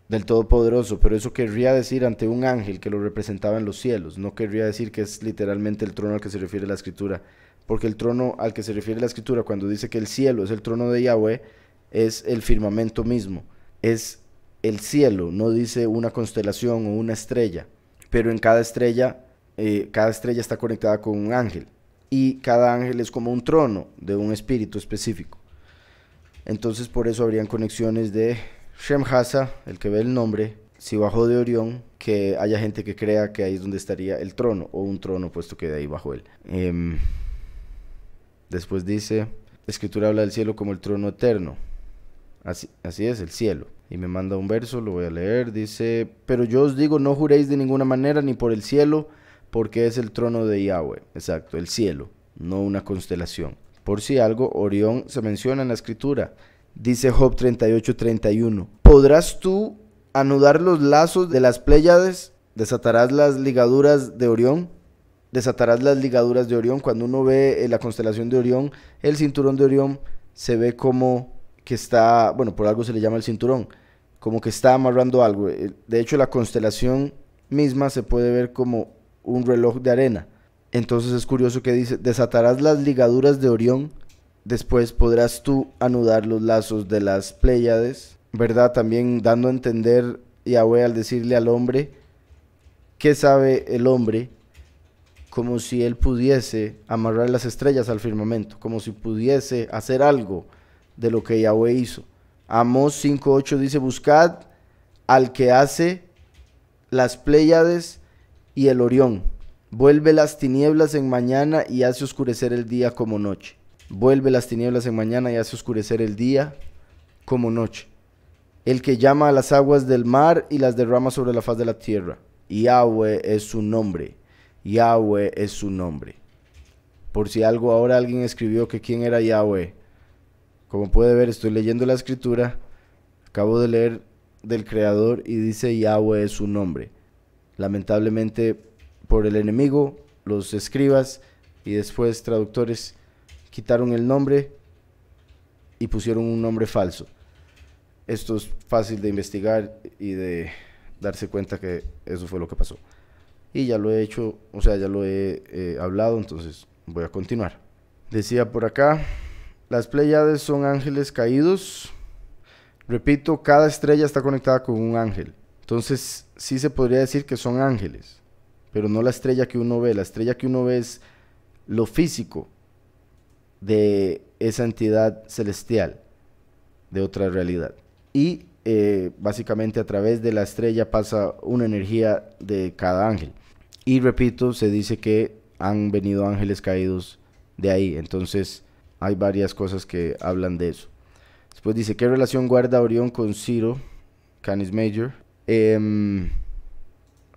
Speaker 1: del Todopoderoso, pero eso querría decir ante un ángel que lo representaba en los cielos. No querría decir que es literalmente el trono al que se refiere la escritura, porque el trono al que se refiere la escritura cuando dice que el cielo es el trono de Yahweh, es el firmamento mismo, es el cielo, no dice una constelación o una estrella, pero en cada estrella está conectada con un ángel, y cada ángel es como un trono de un espíritu específico. Entonces por eso habrían conexiones de Shemhasa, el que ve el nombre, si bajó de Orión, que haya gente que crea que ahí es donde estaría el trono, o un trono, puesto que de ahí bajó él. Después dice, la escritura habla del cielo como el trono eterno. Así es, el cielo. Y me manda un verso, lo voy a leer. Dice, pero yo os digo, no juréis de ninguna manera ni por el cielo, porque es el trono de Yahweh. Exacto, el cielo, no una constelación. Por si algo, Orión se menciona en la escritura. Dice Job 38:31, ¿podrás tú anudar los lazos de las Pléyades? ¿Desatarás las ligaduras de Orión? Desatarás las ligaduras de Orión. Cuando uno ve la constelación de Orión, el cinturón de Orión se ve como que está, bueno, por algo se le llama el cinturón, como que está amarrando algo. De hecho, la constelación misma se puede ver como un reloj de arena. Entonces es curioso que dice, desatarás las ligaduras de Orión, después podrás tú anudar los lazos de las Pléyades, ¿verdad? También dando a entender Yahweh al decirle al hombre, ¿qué sabe el hombre? Como si él pudiese amarrar las estrellas al firmamento, como si pudiese hacer algo de lo que Yahweh hizo. Amós 5:8 dice, buscad al que hace las Pléyades y el Orión, vuelve las tinieblas en mañana y hace oscurecer el día como noche. Vuelve las tinieblas en mañana y hace oscurecer el día como noche. El que llama a las aguas del mar y las derrama sobre la faz de la tierra. Yahweh es su nombre. Yahweh es su nombre. Por si algo, ahora alguien escribió que quién era Yahweh. Como puede ver, estoy leyendo la escritura. Acabo de leer del Creador y dice Yahweh es su nombre. Lamentablemente, por el enemigo, los escribas y después traductores quitaron el nombre y pusieron un nombre falso. Esto es fácil de investigar y de darse cuenta que eso fue lo que pasó. Y ya lo he hecho, o sea, ya lo he hablado, entonces voy a continuar. Decía por acá, las Pléyades son ángeles caídos. Repito, cada estrella está conectada con un ángel. Entonces, sí se podría decir que son ángeles, pero no la estrella que uno ve. La estrella que uno ve es lo físico de esa entidad celestial, de otra realidad. Y básicamente a través de la estrella pasa una energía de cada ángel. Y repito, se dice que han venido ángeles caídos de ahí. Entonces, hay varias cosas que hablan de eso. Después dice, ¿qué relación guarda Orión con Ciro, Canis Major?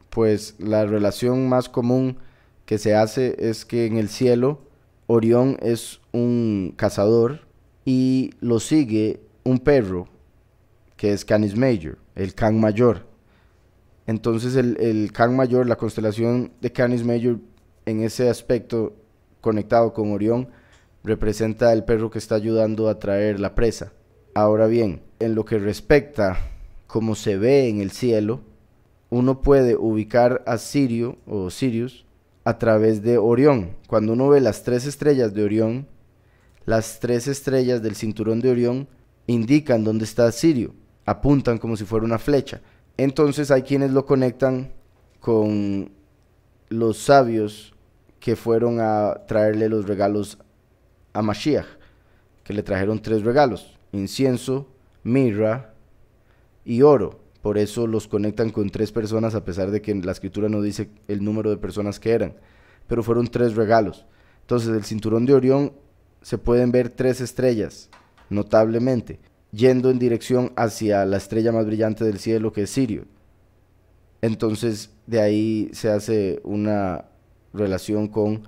Speaker 1: Pues la relación más común que se hace es que en el cielo Orión es un cazador y lo sigue un perro que es Canis Major, el Can Mayor. Entonces el Can Mayor, la constelación de Canis Major, en ese aspecto conectado con Orión, representa el perro que está ayudando a traer la presa. Ahora bien, en lo que respecta como se ve en el cielo, uno puede ubicar a Sirio o Sirius a través de Orión. Cuando uno ve las 3 estrellas de Orión, las 3 estrellas del cinturón de Orión indican dónde está Sirio, apuntan como si fuera una flecha. Entonces hay quienes lo conectan con los sabios que fueron a traerle los regalos a Mashiach, que le trajeron 3 regalos: incienso, mirra y oro. Por eso los conectan con 3 personas, a pesar de que la escritura no dice el número de personas que eran, pero fueron 3 regalos. Entonces el cinturón de Orión se pueden ver 3 estrellas, notablemente, yendo en dirección hacia la estrella más brillante del cielo, que es Sirio. Entonces de ahí se hace una relación con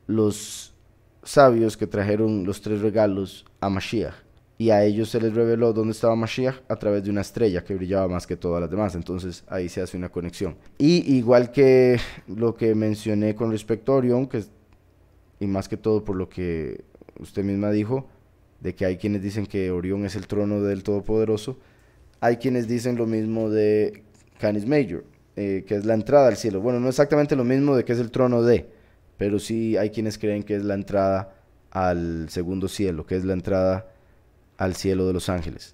Speaker 1: los sabios que trajeron los 3 regalos a Mashiach, y a ellos se les reveló dónde estaba Mashiach a través de una estrella que brillaba más que todas las demás. Entonces ahí se hace una conexión. Y igual que lo que mencioné con respecto a Orión, y más que todo por lo que usted misma dijo, de que hay quienes dicen que Orión es el trono del Todopoderoso, hay quienes dicen lo mismo de Canis Major, que es la entrada al cielo. Bueno, no exactamente lo mismo de que es el trono de, pero sí hay quienes creen que es la entrada al segundo cielo, que es la entrada al cielo de los ángeles.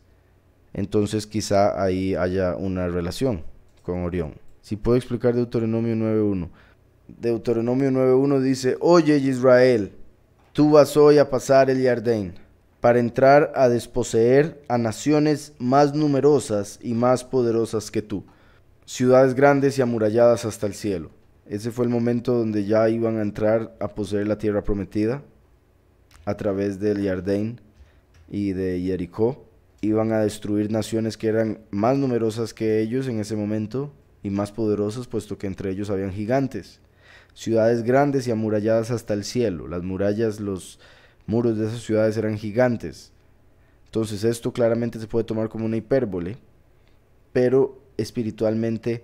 Speaker 1: Entonces quizá ahí haya una relación con Orión. Si puedo explicar Deuteronomio 9.1. Deuteronomio 9.1 dice: Oye Israel, tú vas hoy a pasar el Jardín para entrar a desposeer a naciones más numerosas y más poderosas que tú, ciudades grandes y amuralladas hasta el cielo. Ese fue el momento donde ya iban a entrar a poseer la tierra prometida a través del Jardín y de Jericó. Iban a destruir naciones que eran más numerosas que ellos en ese momento y más poderosas, puesto que entre ellos habían gigantes. Ciudades grandes y amuralladas hasta el cielo. Las murallas, los muros de esas ciudades eran gigantes. Entonces esto claramente se puede tomar como una hipérbole, pero espiritualmente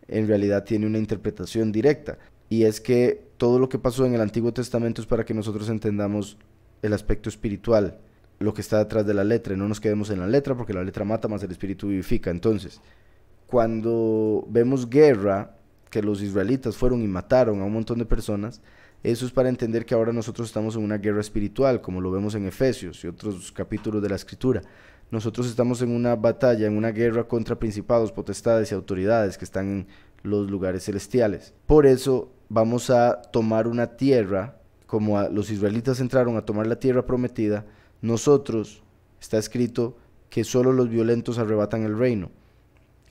Speaker 1: en realidad tiene una interpretación directa, y es que todo lo que pasó en el Antiguo Testamento es para que nosotros entendamos el aspecto espiritual, lo que está detrás de la letra, y no nos quedemos en la letra, porque la letra mata, más el espíritu vivifica. Entonces, cuando vemos guerra, que los israelitas fueron y mataron a un montón de personas, eso es para entender que ahora nosotros estamos en una guerra espiritual, como lo vemos en Efesios y otros capítulos de la Escritura. Nosotros estamos en una batalla, en una guerra contra principados, potestades y autoridades que están en los lugares celestiales. Por eso vamos a tomar una tierra, como los israelitas entraron a tomar la tierra prometida. Nosotros, está escrito que solo los violentos arrebatan el reino.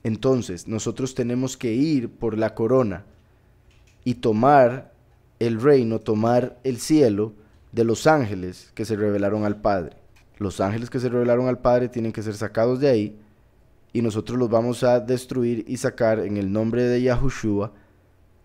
Speaker 1: Entonces nosotros tenemos que ir por la corona y tomar el reino, tomar el cielo de los ángeles que se rebelaron al Padre. Los ángeles que se rebelaron al Padre tienen que ser sacados de ahí, y nosotros los vamos a destruir y sacar en el nombre de Yahushua,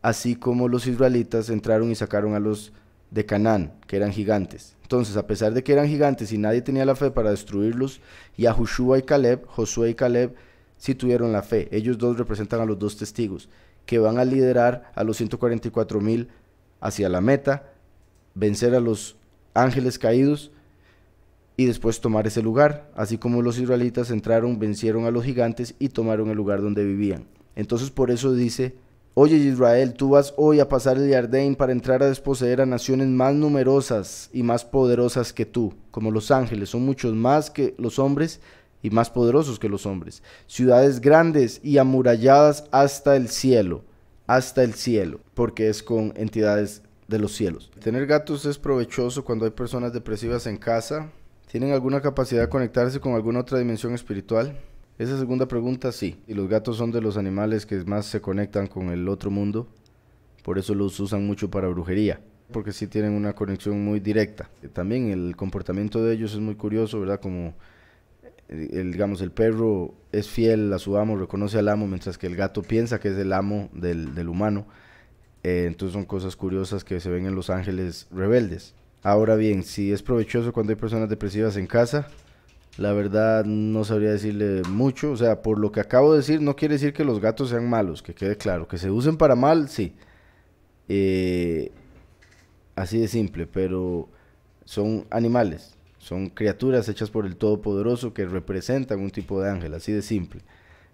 Speaker 1: así como los israelitas entraron y sacaron a los de Canaán, que eran gigantes. Entonces, a pesar de que eran gigantes y nadie tenía la fe para destruirlos, Yahushua y Caleb, Josué y Caleb, sí tuvieron la fe. Ellos dos representan a los 2 testigos, que van a liderar a los 144,000 hacia la meta, vencer a los ángeles caídos y después tomar ese lugar, así como los israelitas entraron, vencieron a los gigantes y tomaron el lugar donde vivían. Entonces por eso dice: oye Israel, tú vas hoy a pasar el Jardín para entrar a desposeer a naciones más numerosas y más poderosas que tú, como los ángeles, son muchos más que los hombres y más poderosos que los hombres. Ciudades grandes y amuralladas hasta el cielo, porque es con entidades de los cielos. Tener gatos es provechoso cuando hay personas depresivas en casa. ¿Tienen alguna capacidad de conectarse con alguna otra dimensión espiritual? Esa segunda pregunta, sí. Y los gatos son de los animales que más se conectan con el otro mundo. Por eso los usan mucho para brujería, porque sí tienen una conexión muy directa. También el comportamiento de ellos es muy curioso, ¿verdad? Como, digamos, el perro es fiel a su amo, reconoce al amo, mientras que el gato piensa que es el amo del humano. Entonces son cosas curiosas que se ven en los ángeles rebeldes. Ahora bien, si es provechoso cuando hay personas depresivas en casa, la verdad no sabría decirle mucho. O sea, por lo que acabo de decir, no quiere decir que los gatos sean malos, que quede claro. Que se usen para mal, sí. Así de simple, pero son animales, son criaturas hechas por el Todopoderoso que representan un tipo de ángel, así de simple.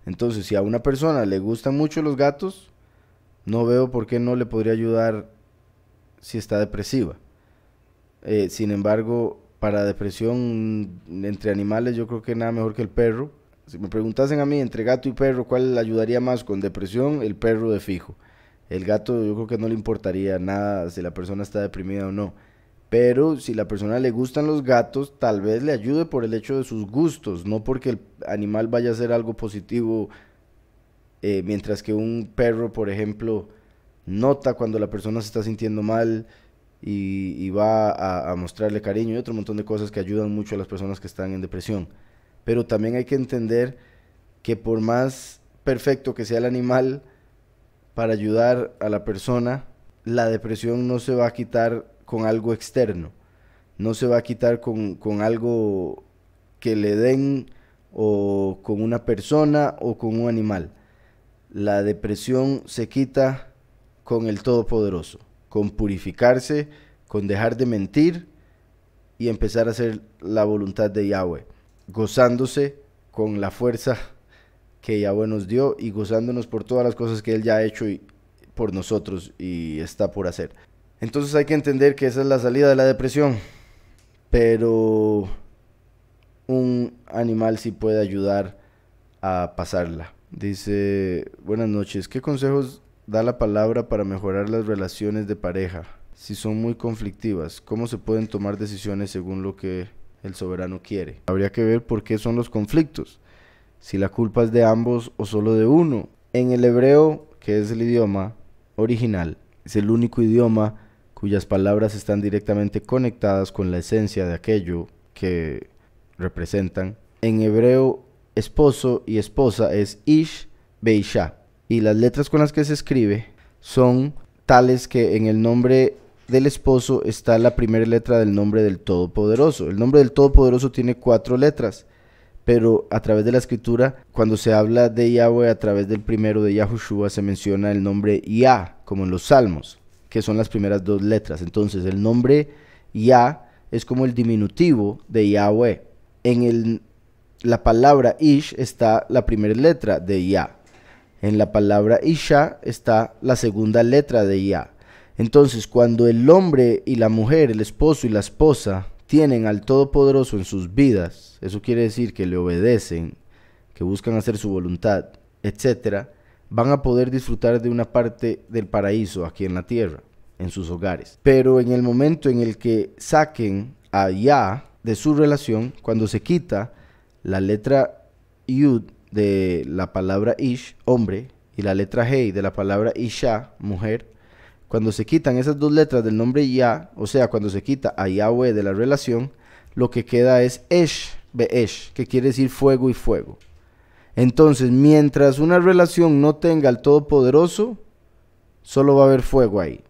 Speaker 1: Entonces, si a una persona le gustan mucho los gatos, no veo por qué no le podría ayudar si está depresiva. Sin embargo, para depresión entre animales, yo creo que nada mejor que el perro. Si me preguntasen a mí entre gato y perro, ¿cuál le ayudaría más con depresión? El perro de fijo. El gato yo creo que no le importaría nada si la persona está deprimida o no. Pero si la persona le gustan los gatos, tal vez le ayude por el hecho de sus gustos, no porque el animal vaya a ser algo positivo. Mientras que un perro, por ejemplo, nota cuando la persona se está sintiendo mal y va a mostrarle cariño y otro montón de cosas que ayudan mucho a las personas que están en depresión. Pero también hay que entender que por más perfecto que sea el animal para ayudar a la persona, la depresión no se va a quitar con algo externo, no se va a quitar con algo que le den o con una persona o con un animal. La depresión se quita con el Todopoderoso, con purificarse, con dejar de mentir y empezar a hacer la voluntad de Yahweh, gozándose con la fuerza que Yahweh nos dio y gozándonos por todas las cosas que Él ya ha hecho por nosotros y está por hacer. Entonces hay que entender que esa es la salida de la depresión, pero un animal sí puede ayudar a pasarla. Dice: buenas noches, ¿qué consejos da la palabra para mejorar las relaciones de pareja? Si son muy conflictivas, ¿cómo se pueden tomar decisiones según lo que el soberano quiere? Habría que ver por qué son los conflictos, si la culpa es de ambos o solo de uno. En el hebreo, que es el idioma original, es el único idioma cuyas palabras están directamente conectadas con la esencia de aquello que representan. En hebreo, esposo y esposa es ish beisha, y las letras con las que se escribe son tales que en el nombre del esposo está la primera letra del nombre del Todopoderoso. El nombre del Todopoderoso tiene 4 letras, pero a través de la escritura, cuando se habla de Yahweh a través del primero de Yahushua, se menciona el nombre Yah, como en los Salmos, que son las primeras 2 letras. Entonces el nombre Yah es como el diminutivo de Yahweh. En la palabra Ish está la primera letra de Yah. En la palabra Isha está la segunda letra de Yah. Entonces, cuando el hombre y la mujer, el esposo y la esposa, tienen al Todopoderoso en sus vidas, eso quiere decir que le obedecen, que buscan hacer su voluntad, etcétera, van a poder disfrutar de una parte del paraíso aquí en la tierra, en sus hogares. Pero en el momento en el que saquen a Yah de su relación, cuando se quita la letra Yud de la palabra Ish, hombre, y la letra Hei de la palabra Isha, mujer, cuando se quitan esas 2 letras del nombre Yah, o sea, cuando se quita a Yahweh de la relación, lo que queda es Esh, Be'esh, que quiere decir fuego y fuego. Entonces, mientras una relación no tenga al Todopoderoso, solo va a haber fuego ahí.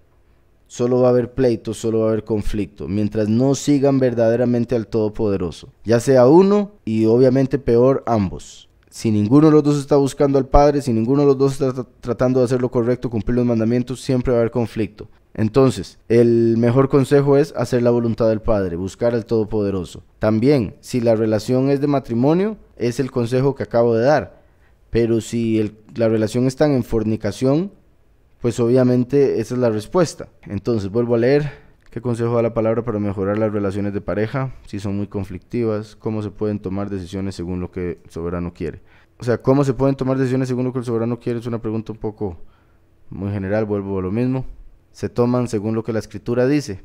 Speaker 1: Solo va a haber pleito, solo va a haber conflicto, mientras no sigan verdaderamente al Todopoderoso. Ya sea uno y obviamente peor ambos. Si ninguno de los dos está buscando al Padre, si ninguno de los dos está tratando de hacer lo correcto, cumplir los mandamientos, siempre va a haber conflicto. Entonces, el mejor consejo es hacer la voluntad del Padre, buscar al Todopoderoso. También, si la relación es de matrimonio, es el consejo que acabo de dar. Pero si la relación está en fornicación, pues obviamente esa es la respuesta. Entonces, vuelvo a leer. ¿Qué consejo da la palabra para mejorar las relaciones de pareja? Si son muy conflictivas, ¿cómo se pueden tomar decisiones según lo que el soberano quiere? O sea, ¿cómo se pueden tomar decisiones según lo que el soberano quiere? Es una pregunta un poco muy general, vuelvo a lo mismo. Se toman según lo que la escritura dice.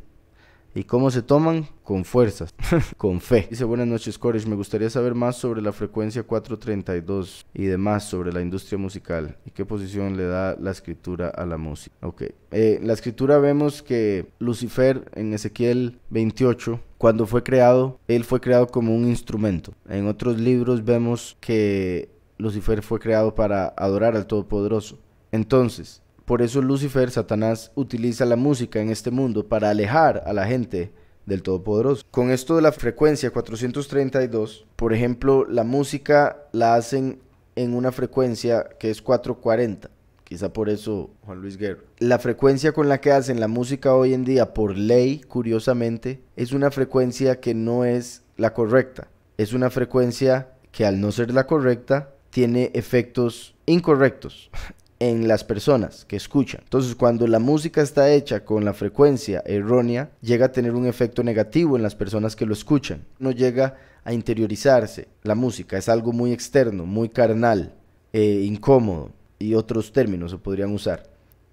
Speaker 1: ¿Y cómo se toman? Con fuerzas, con fe. Dice, buenas noches, Coresh. Me gustaría saber más sobre la frecuencia 432 y demás sobre la industria musical. ¿Y qué posición le da la escritura a la música? Ok. La escritura vemos que Lucifer en Ezequiel 28, cuando fue creado, él fue creado como un instrumento. En otros libros vemos que Lucifer fue creado para adorar al Todopoderoso. Entonces, por eso Lucifer, Satanás, utiliza la música en este mundo para alejar a la gente del Todopoderoso. Con esto de la frecuencia 432, por ejemplo, la música la hacen en una frecuencia que es 440. Quizá por eso Juan Luis Guerra. La frecuencia con la que hacen la música hoy en día, por ley, curiosamente, es una frecuencia que no es la correcta. Es una frecuencia que, al no ser la correcta, tiene efectos incorrectos en las personas que escuchan. Entonces, cuando la música está hecha con la frecuencia errónea, llega a tener un efecto negativo en las personas que lo escuchan. No llega a interiorizarse la música, es algo muy externo, muy carnal, incómodo, y otros términos se podrían usar.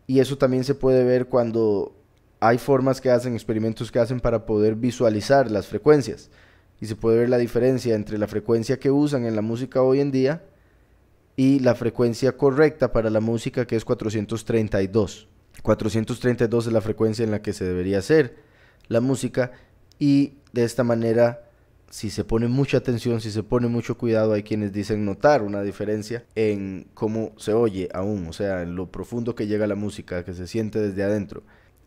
Speaker 1: Y eso también se puede ver cuando hay formas que hacen, experimentos que hacen para poder visualizar las frecuencias. Y se puede ver la diferencia entre la frecuencia que usan en la música hoy en día y la frecuencia correcta para la música, que es 432. 432 es la frecuencia en la que se debería hacer la música, y de esta manera, si se pone mucha atención, si se pone mucho cuidado, hay quienes dicen notar una diferencia en cómo se oye aún, o sea, en lo profundo que llega la música, que se siente desde adentro.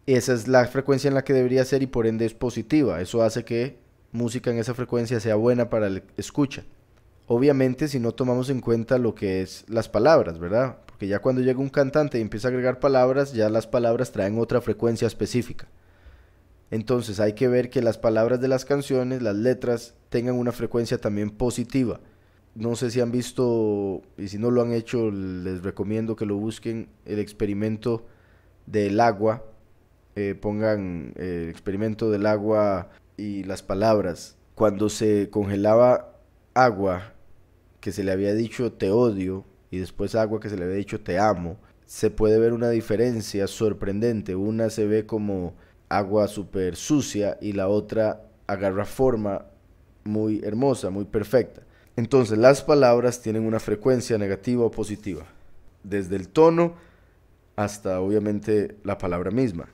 Speaker 1: Esa es la frecuencia en la que debería ser, y por ende es positiva. Eso hace que música en esa frecuencia sea buena para el escucha. Obviamente, si no tomamos en cuenta lo que es las palabras, ¿verdad? Porque ya cuando llega un cantante y empieza a agregar palabras, ya las palabras traen otra frecuencia específica. Entonces hay que ver que las palabras de las canciones, las letras, tengan una frecuencia también positiva. No sé si han visto, y si no lo han hecho, les recomiendo que lo busquen, el experimento del agua. Pongan el experimento del agua y las palabras. Cuando se congelaba agua, que se le había dicho te odio, y después agua que se le había dicho te amo, se puede ver una diferencia sorprendente. Una se ve como agua súper sucia y la otra agarra forma muy hermosa, muy perfecta. Entonces las palabras tienen una frecuencia negativa o positiva, desde el tono hasta obviamente la palabra misma,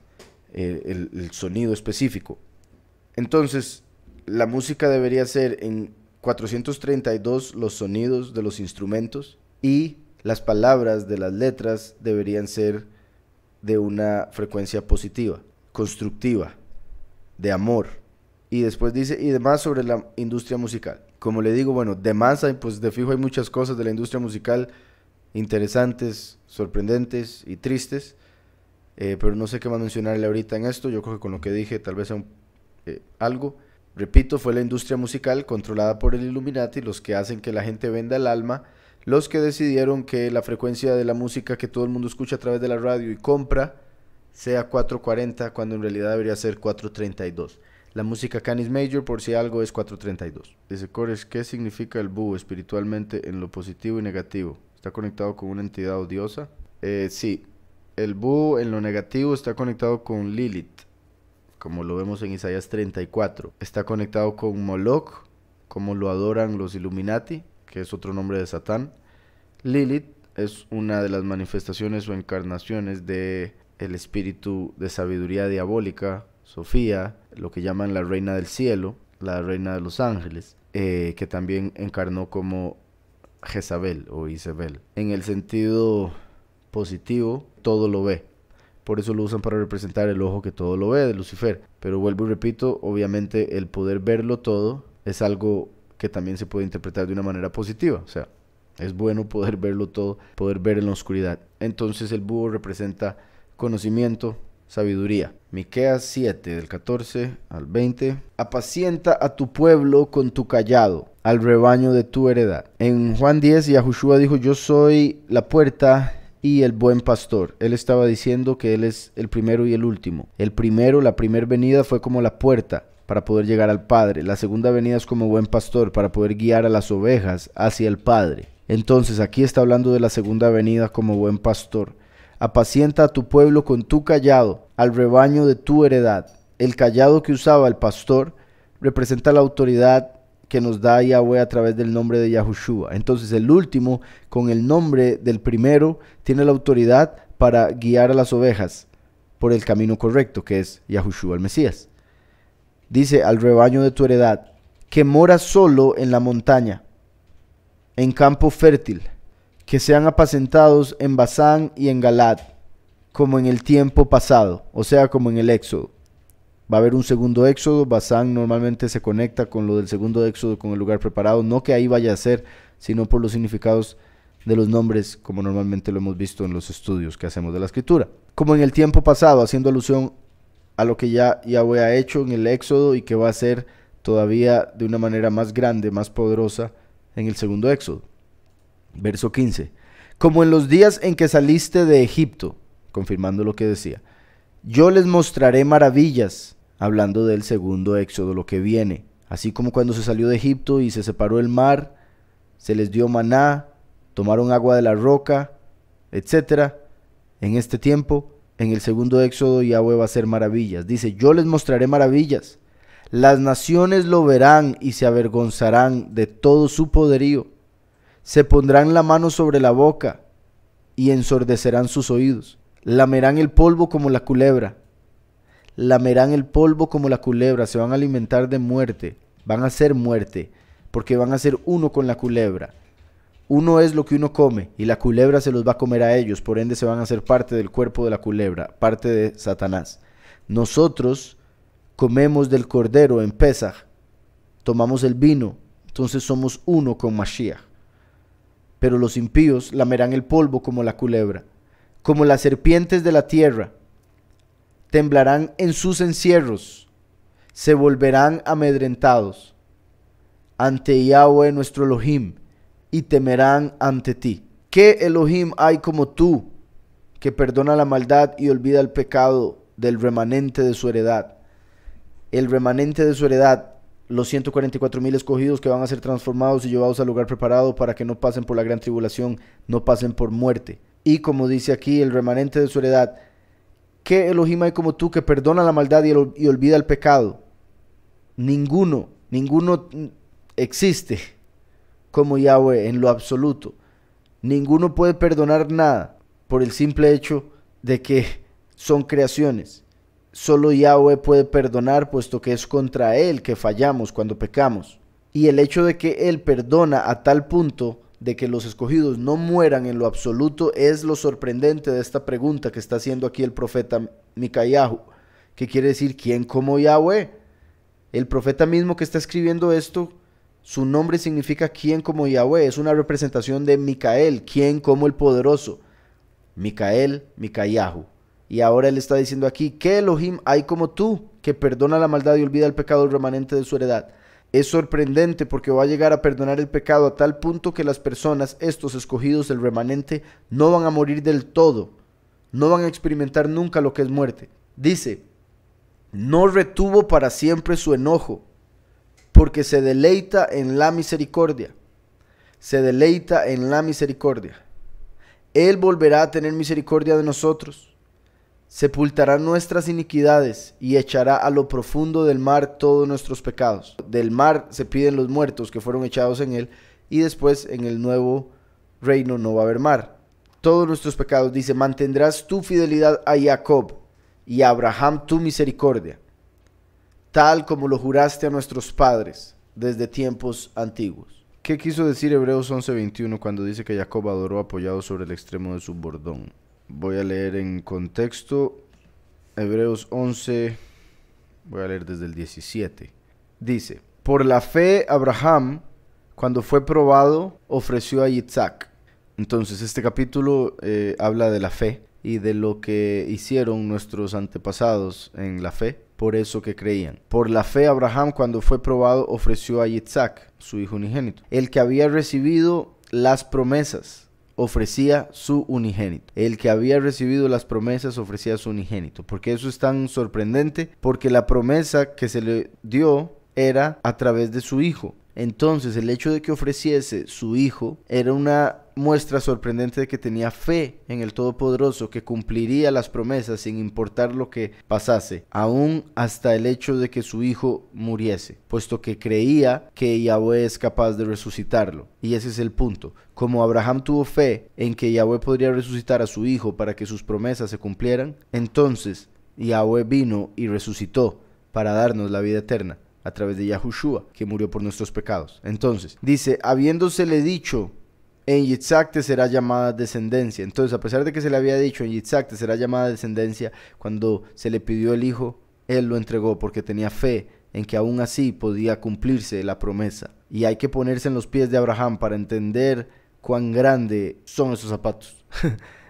Speaker 1: el sonido específico. Entonces la música debería ser en 432 los sonidos de los instrumentos, y las palabras de las letras deberían ser de una frecuencia positiva, constructiva, de amor. Y después dice, y demás sobre la industria musical. Como le digo, bueno, demás hay, pues de fijo hay muchas cosas de la industria musical interesantes, sorprendentes y tristes, pero no sé qué más mencionarle ahorita en esto. Yo creo que con lo que dije tal vez sea algo. Repito, fue la industria musical controlada por el Illuminati los que hacen que la gente venda el alma, los que decidieron que la frecuencia de la música que todo el mundo escucha a través de la radio y compra sea 440, cuando en realidad debería ser 432. La música Canis Major, por si algo, es 432. Dice Cores, ¿qué significa el búho espiritualmente en lo positivo y negativo? ¿Está conectado con una entidad odiosa? Sí, el búho en lo negativo está conectado con Lilith, como lo vemos en Isaías 34. Está conectado con Moloch, como lo adoran los Illuminati, que es otro nombre de Satán. Lilith es una de las manifestaciones o encarnaciones de el espíritu de sabiduría diabólica, Sofía, lo que llaman la reina del cielo, la reina de los ángeles, que también encarnó como Jezabel o Isabel. En el sentido positivo, todo lo ve. Por eso lo usan para representar el ojo que todo lo ve de Lucifer. Pero vuelvo y repito, obviamente el poder verlo todo es algo que también se puede interpretar de una manera positiva. O sea, es bueno poder verlo todo, poder ver en la oscuridad. Entonces el búho representa conocimiento, sabiduría. Miqueas 7, del 14 al 20. Apacienta a tu pueblo con tu cayado, al rebaño de tu heredad. En Juan 10, Yahushua dijo, yo soy la puerta y el buen pastor. Él estaba diciendo que él es el primero y el último. El primero, la primera venida fue como la puerta para poder llegar al Padre. La segunda venida es como buen pastor para poder guiar a las ovejas hacia el Padre. Entonces aquí está hablando de la segunda venida como buen pastor. Apacienta a tu pueblo con tu cayado, al rebaño de tu heredad. El cayado que usaba el pastor representa la autoridad que nos da Yahweh a través del nombre de Yahushua. Entonces el último, con el nombre del primero, tiene la autoridad para guiar a las ovejas por el camino correcto, que es Yahushua el Mesías. Dice, al rebaño de tu heredad, que mora solo en la montaña, en campo fértil, que sean apacentados en Basán y en Galad, como en el tiempo pasado, o sea, como en el Éxodo. Va a haber un segundo Éxodo. Basán normalmente se conecta con lo del segundo Éxodo, con el lugar preparado. No que ahí vaya a ser, sino por los significados de los nombres, como normalmente lo hemos visto en los estudios que hacemos de la Escritura. Como en el tiempo pasado, haciendo alusión a lo que ya Yahweh ha hecho en el Éxodo y que va a hacer todavía de una manera más grande, más poderosa en el segundo Éxodo. Verso 15. Como en los días en que saliste de Egipto, confirmando lo que decía, yo les mostraré maravillas, hablando del segundo Éxodo, lo que viene. Así como cuando se salió de Egipto y se separó el mar, se les dio maná, tomaron agua de la roca, etc. En este tiempo, en el segundo Éxodo, Yahweh va a hacer maravillas. Dice, yo les mostraré maravillas. Las naciones lo verán y se avergonzarán de todo su poderío. Se pondrán la mano sobre la boca y ensordecerán sus oídos. Lamerán el polvo como la culebra. Lamerán el polvo como la culebra. Se van a alimentar de muerte. Van a ser muerte, porque van a ser uno con la culebra. Uno es lo que uno come, y la culebra se los va a comer a ellos. Por ende se van a hacer parte del cuerpo de la culebra, parte de Satanás. Nosotros comemos del cordero en Pesaj. Tomamos el vino. Entonces somos uno con Mashiach. Pero los impíos lamerán el polvo como la culebra, como las serpientes de la tierra. Temblarán en sus encierros, se volverán amedrentados ante Yahweh nuestro Elohim, y temerán ante ti. ¿Qué Elohim hay como tú, que perdona la maldad y olvida el pecado del remanente de su heredad? El remanente de su heredad, los 144,000 escogidos que van a ser transformados y llevados al lugar preparado para que no pasen por la gran tribulación, no pasen por muerte. Y como dice aquí, el remanente de su heredad, ¿qué Elohim hay como tú que perdona la maldad y olvida el pecado? Ninguno existe como Yahweh en lo absoluto. Ninguno puede perdonar nada por el simple hecho de que son creaciones. Solo Yahweh puede perdonar, puesto que es contra Él que fallamos cuando pecamos. Y el hecho de que Él perdona a tal punto de que los escogidos no mueran en lo absoluto es lo sorprendente de esta pregunta que está haciendo aquí el profeta Micayahu, que quiere decir, ¿quién como Yahweh? El profeta mismo que está escribiendo esto, su nombre significa ¿quién como Yahweh? Es una representación de Micael, ¿quién como el poderoso? Micael, Micayahu. Y ahora él está diciendo aquí, ¿qué Elohim hay como tú, que perdona la maldad y olvida el pecado del remanente de su heredad? Es sorprendente porque va a llegar a perdonar el pecado a tal punto que las personas, estos escogidos, el remanente, no van a morir del todo. No van a experimentar nunca lo que es muerte. Dice, no retuvo para siempre su enojo, porque se deleita en la misericordia. Se deleita en la misericordia. Él volverá a tener misericordia de nosotros. Sepultará nuestras iniquidades y echará a lo profundo del mar todos nuestros pecados. Del mar se piden los muertos que fueron echados en él, y después en el nuevo reino no va a haber mar. Todos nuestros pecados, dice, mantendrás tu fidelidad a Jacob y a Abraham tu misericordia, tal como lo juraste a nuestros padres desde tiempos antiguos. ¿Qué quiso decir Hebreos 11:21 cuando dice que Jacob adoró apoyado sobre el extremo de su bordón? Voy a leer en contexto, Hebreos 11, voy a leer desde el 17. Dice, por la fe Abraham, cuando fue probado, ofreció a Isaac. Entonces este capítulo habla de la fe. y de lo que hicieron nuestros antepasados en la fe, por eso que creían. Por la fe Abraham, cuando fue probado, ofreció a Yitzhak, su hijo unigénito. El que había recibido las promesas ofrecía su unigénito. El que había recibido las promesas ofrecía su unigénito. ¿Por qué eso es tan sorprendente? Porque la promesa que se le dio era a través de su hijo. Entonces el hecho de que ofreciese su hijo era una muestra sorprendente de que tenía fe en el Todopoderoso, que cumpliría las promesas sin importar lo que pasase, aún hasta el hecho de que su hijo muriese, puesto que creía que Yahweh es capaz de resucitarlo. Y ese es el punto. Como Abraham tuvo fe en que Yahweh podría resucitar a su hijo para que sus promesas se cumplieran, entonces Yahweh vino y resucitó para darnos la vida eterna a través de Yahushua, que murió por nuestros pecados. Entonces, dice, habiéndosele dicho, en Yitzhak te será llamada descendencia. Entonces, a pesar de que se le había dicho, en Yitzhak te será llamada descendencia, cuando se le pidió el hijo, él lo entregó porque tenía fe en que aún así podía cumplirse la promesa. Y hay que ponerse en los pies de Abraham para entender cuán grande son esos zapatos.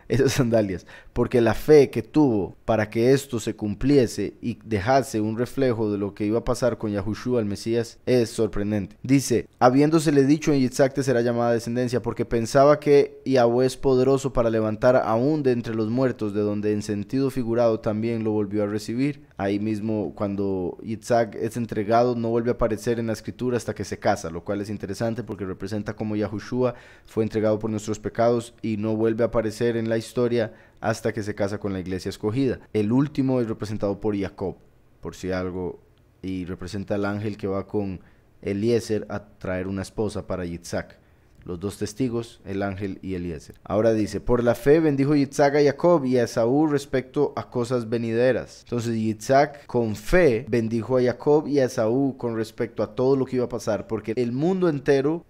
Speaker 1: Esas sandalias, porque la fe que tuvo para que esto se cumpliese y dejase un reflejo de lo que iba a pasar con Yahushua el Mesías es sorprendente. Dice, habiéndosele dicho, en Yitzhak te será llamada descendencia, porque pensaba que Yahweh es poderoso para levantar aún de entre los muertos, de donde en sentido figurado también lo volvió a recibir. Ahí mismo, cuando Yitzhak es entregado, no vuelve a aparecer en la escritura hasta que se casa, lo cual es interesante porque representa como Yahushua fue entregado por nuestros pecados y no vuelve a aparecer en la historia hasta que se casa con la iglesia escogida. El último es representado por Jacob, por si algo, y representa al ángel que va con Eliezer a traer una esposa para Yitzhak. Los dos testigos, el ángel y Eliezer. Ahora dice, por la fe bendijo Yitzhak a Jacob y a Esaú respecto a cosas venideras. Entonces Yitzhak con fe bendijo a Jacob y a Esaú con respecto a todo lo que iba a pasar, porque el mundo entero,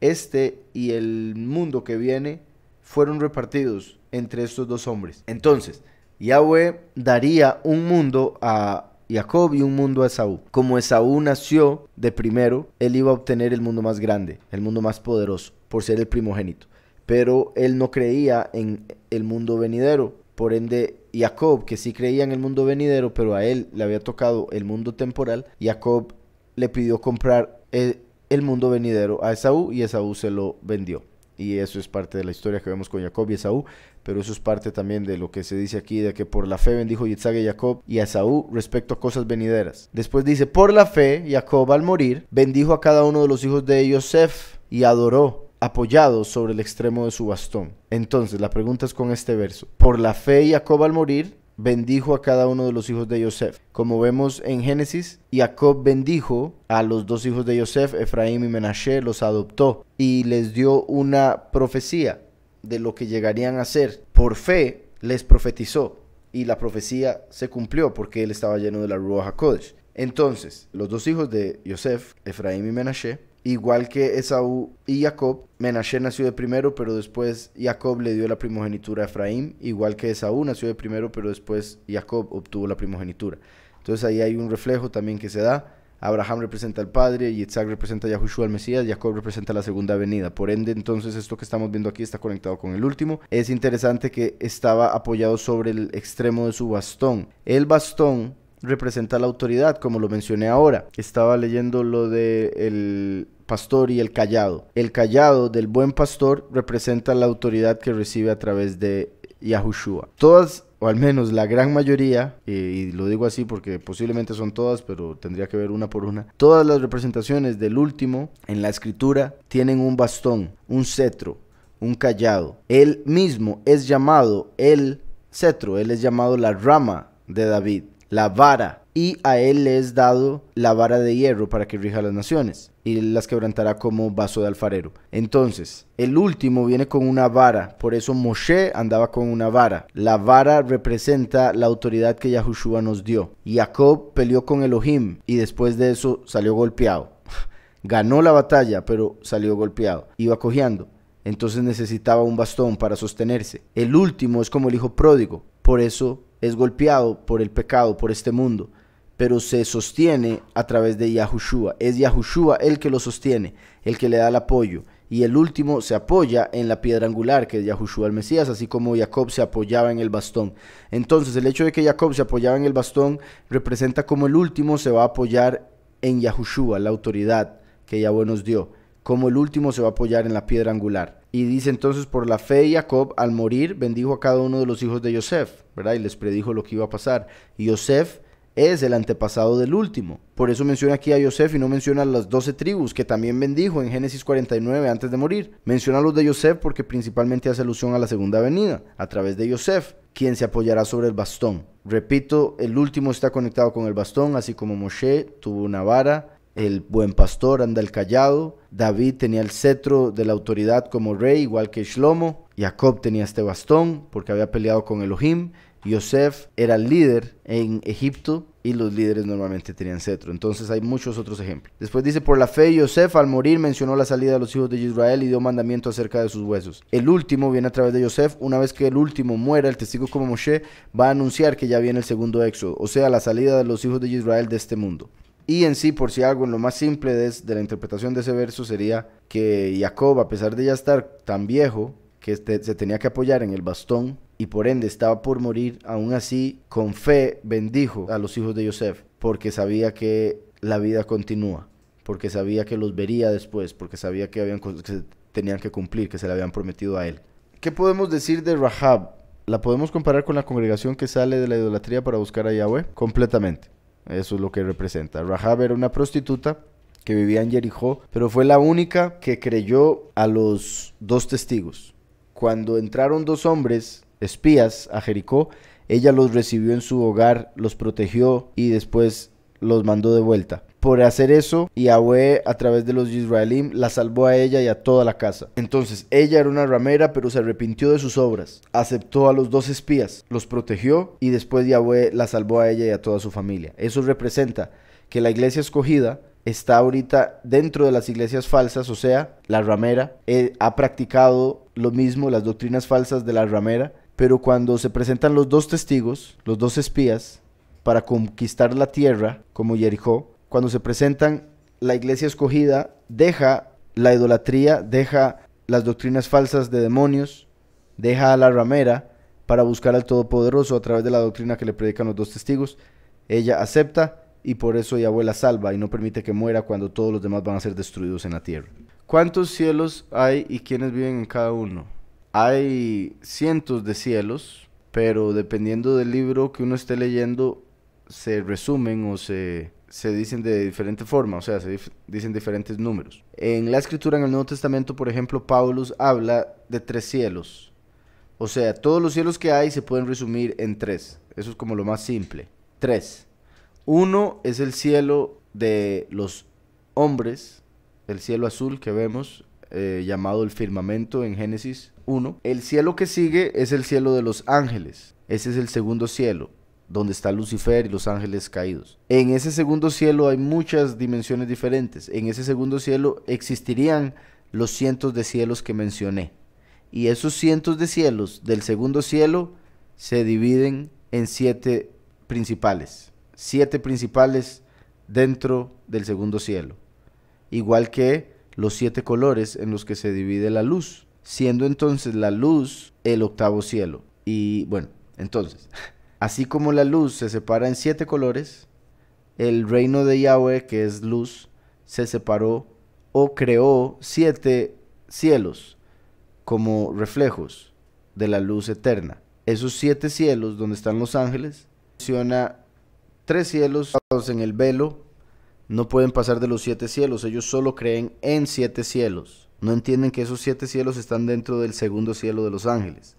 Speaker 1: y el mundo que viene, fueron repartidos entre estos dos hombres. Entonces, Yahweh daría un mundo a Jacob y un mundo a Esaú. Como Esaú nació de primero, él iba a obtener el mundo más grande, el mundo más poderoso, por ser el primogénito. Pero él no creía en el mundo venidero. Por ende, Jacob, que sí creía en el mundo venidero, pero a él le había tocado el mundo temporal, Jacob le pidió comprar el mundo venidero a Esaú y Esaú se lo vendió. Y eso es parte de la historia que vemos con Jacob y Esaú, pero eso es parte también de lo que se dice aquí, de que por la fe bendijo Yitzhak a Jacob y a Esaú respecto a cosas venideras. Después dice, por la fe, Jacob al morir, bendijo a cada uno de los hijos de Yosef y adoró, apoyado sobre el extremo de su bastón. Entonces, la pregunta es con este verso. Por la fe, Jacob al morir, bendijo a cada uno de los hijos de Yosef. Como vemos en Génesis, Jacob bendijo a los dos hijos de Yosef, Efraín y Menashe, los adoptó y les dio una profecía de lo que llegarían a ser. Por fe les profetizó y la profecía se cumplió porque él estaba lleno de la Ruach HaKodesh. Entonces, los dos hijos de Yosef, Efraín y Menashe, igual que Esaú y Jacob, Menashe nació de primero, pero después Jacob le dio la primogenitura a Efraín, igual que Esaú nació de primero, pero después Jacob obtuvo la primogenitura. Entonces ahí hay un reflejo también que se da. Abraham representa al Padre, Yitzhak representa a Yahushua el Mesías, Jacob representa la segunda venida. Por ende, entonces, esto que estamos viendo aquí está conectado con el último. Es interesante que estaba apoyado sobre el extremo de su bastón. El bastón representa la autoridad, como lo mencioné ahora. Estaba leyendo lo de el pastor y el cayado. El cayado del buen pastor representa la autoridad que recibe a través de Yahushua. Todas, o al menos la gran mayoría, y lo digo así porque posiblemente son todas, pero tendría que ver una por una, todas las representaciones del último en la escritura tienen un bastón, un cetro, un cayado. Él mismo es llamado el cetro, él es llamado la rama de David, la vara, y a él le es dado la vara de hierro para que rija las naciones, y las quebrantará como vaso de alfarero. Entonces, el último viene con una vara, por eso Moshe andaba con una vara. La vara representa la autoridad que Yahushua nos dio. Jacob peleó con Elohim, y después de eso salió golpeado. Ganó la batalla, pero salió golpeado. Iba cojeando. Entonces necesitaba un bastón para sostenerse. El último es como el hijo pródigo, por eso es golpeado por el pecado, por este mundo, pero se sostiene a través de Yahushua. Es Yahushua el que lo sostiene, el que le da el apoyo. y el último se apoya en la piedra angular, que es Yahushua el Mesías, así como Jacob se apoyaba en el bastón. Entonces, el hecho de que Jacob se apoyaba en el bastón representa como el último se va a apoyar en Yahushua, la autoridad que Yahweh nos dio, como el último se va a apoyar en la piedra angular. Y dice entonces, por la fe Jacob, al morir, bendijo a cada uno de los hijos de Yosef, ¿verdad? Y les predijo lo que iba a pasar. Y Yosef es el antepasado del último. Por eso menciona aquí a Yosef y no menciona a las 12 tribus que también bendijo en Génesis 49 antes de morir. Menciona a los de Yosef porque principalmente hace alusión a la segunda venida, a través de Yosef, quien se apoyará sobre el bastón. Repito, el último está conectado con el bastón, así como Moshe tuvo una vara, el buen pastor anda el callado, David tenía el cetro de la autoridad como rey, igual que Shlomo, Jacob tenía este bastón porque había peleado con Elohim, Yosef era el líder en Egipto y los líderes normalmente tenían cetro. Entonces hay muchos otros ejemplos. Después dice, por la fe Yosef al morir mencionó la salida de los hijos de Israel y dio mandamiento acerca de sus huesos. El último viene a través de Yosef. Una vez que el último muera, el testigo como Moshe va a anunciar que ya viene el segundo éxodo, o sea, la salida de los hijos de Israel de este mundo. Y en sí, por si algo, en lo más simple de la interpretación de ese verso sería que Jacob, a pesar de ya estar tan viejo, que se tenía que apoyar en el bastón y por ende estaba por morir, aún así con fe bendijo a los hijos de Yosef, porque sabía que la vida continúa, porque sabía que los vería después, porque sabía que habían cosas que se tenían que cumplir, que se le habían prometido a él. ¿Qué podemos decir de Rahab? ¿La podemos comparar con la congregación que sale de la idolatría para buscar a Yahweh? Completamente. Eso es lo que representa. Rahab era una prostituta que vivía en Jericó, pero fue la única que creyó a los dos testigos. Cuando entraron dos hombres espías a Jericó, ella los recibió en su hogar, los protegió y después los mandó de vuelta. Por hacer eso, Yahweh a través de los Israelim la salvó a ella y a toda la casa. Entonces ella era una ramera, pero se arrepintió de sus obras, aceptó a los dos espías, los protegió y después Yahweh la salvó a ella y a toda su familia. Eso representa que la iglesia escogida está ahorita dentro de las iglesias falsas, o sea, la ramera ha practicado lo mismo, las doctrinas falsas de la ramera, pero cuando se presentan los dos testigos, los dos espías, para conquistar la tierra, como Jericó, cuando se presentan, la iglesia escogida deja la idolatría, deja las doctrinas falsas de demonios, deja a la ramera para buscar al Todopoderoso a través de la doctrina que le predican los dos testigos. Ella acepta y por eso Yahweh la salva y no permite que muera cuando todos los demás van a ser destruidos en la tierra. ¿Cuántos cielos hay y quiénes viven en cada uno? Hay cientos de cielos, pero dependiendo del libro que uno esté leyendo, se resumen o se dicen de diferente forma, o sea, se dicen diferentes números. En la escritura, en el Nuevo Testamento, por ejemplo, Pablo habla de 3 cielos. O sea, todos los cielos que hay se pueden resumir en 3. Eso es como lo más simple. 3. Uno es el cielo de los hombres, el cielo azul que vemos, llamado el firmamento en Génesis 1. El cielo que sigue es el cielo de los ángeles. Ese es el segundo cielo, donde está Lucifer y los ángeles caídos. En ese segundo cielo hay muchas dimensiones diferentes. En ese segundo cielo existirían los cientos de cielos que mencioné. Y esos cientos de cielos del segundo cielo se dividen en 7 principales. 7 principales dentro del segundo cielo. Igual que los 7 colores en los que se divide la luz, siendo entonces la luz el octavo cielo. Y bueno, entonces, así como la luz se separa en 7 colores, el reino de Yahweh, que es luz, se separó o creó 7 cielos como reflejos de la luz eterna. Esos 7 cielos donde están los ángeles, menciona 3 cielos en el velo, no pueden pasar de los 7 cielos, ellos solo creen en 7 cielos. No entienden que esos 7 cielos están dentro del segundo cielo de los ángeles.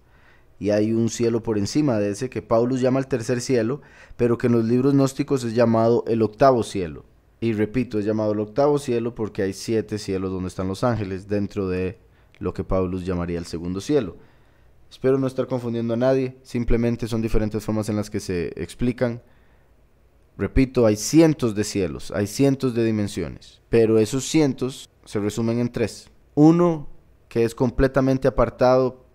Speaker 1: Y hay un cielo por encima de ese que Pablo llama el tercer cielo, pero que en los libros gnósticos es llamado el octavo cielo. Y repito, es llamado el octavo cielo porque hay 7 cielos donde están los ángeles dentro de lo que Pablo llamaría el segundo cielo. Espero no estar confundiendo a nadie, simplemente son diferentes formas en las que se explican. Repito, hay cientos de cielos, hay cientos de dimensiones, pero esos cientos se resumen en 3. Uno que es completamente apartado,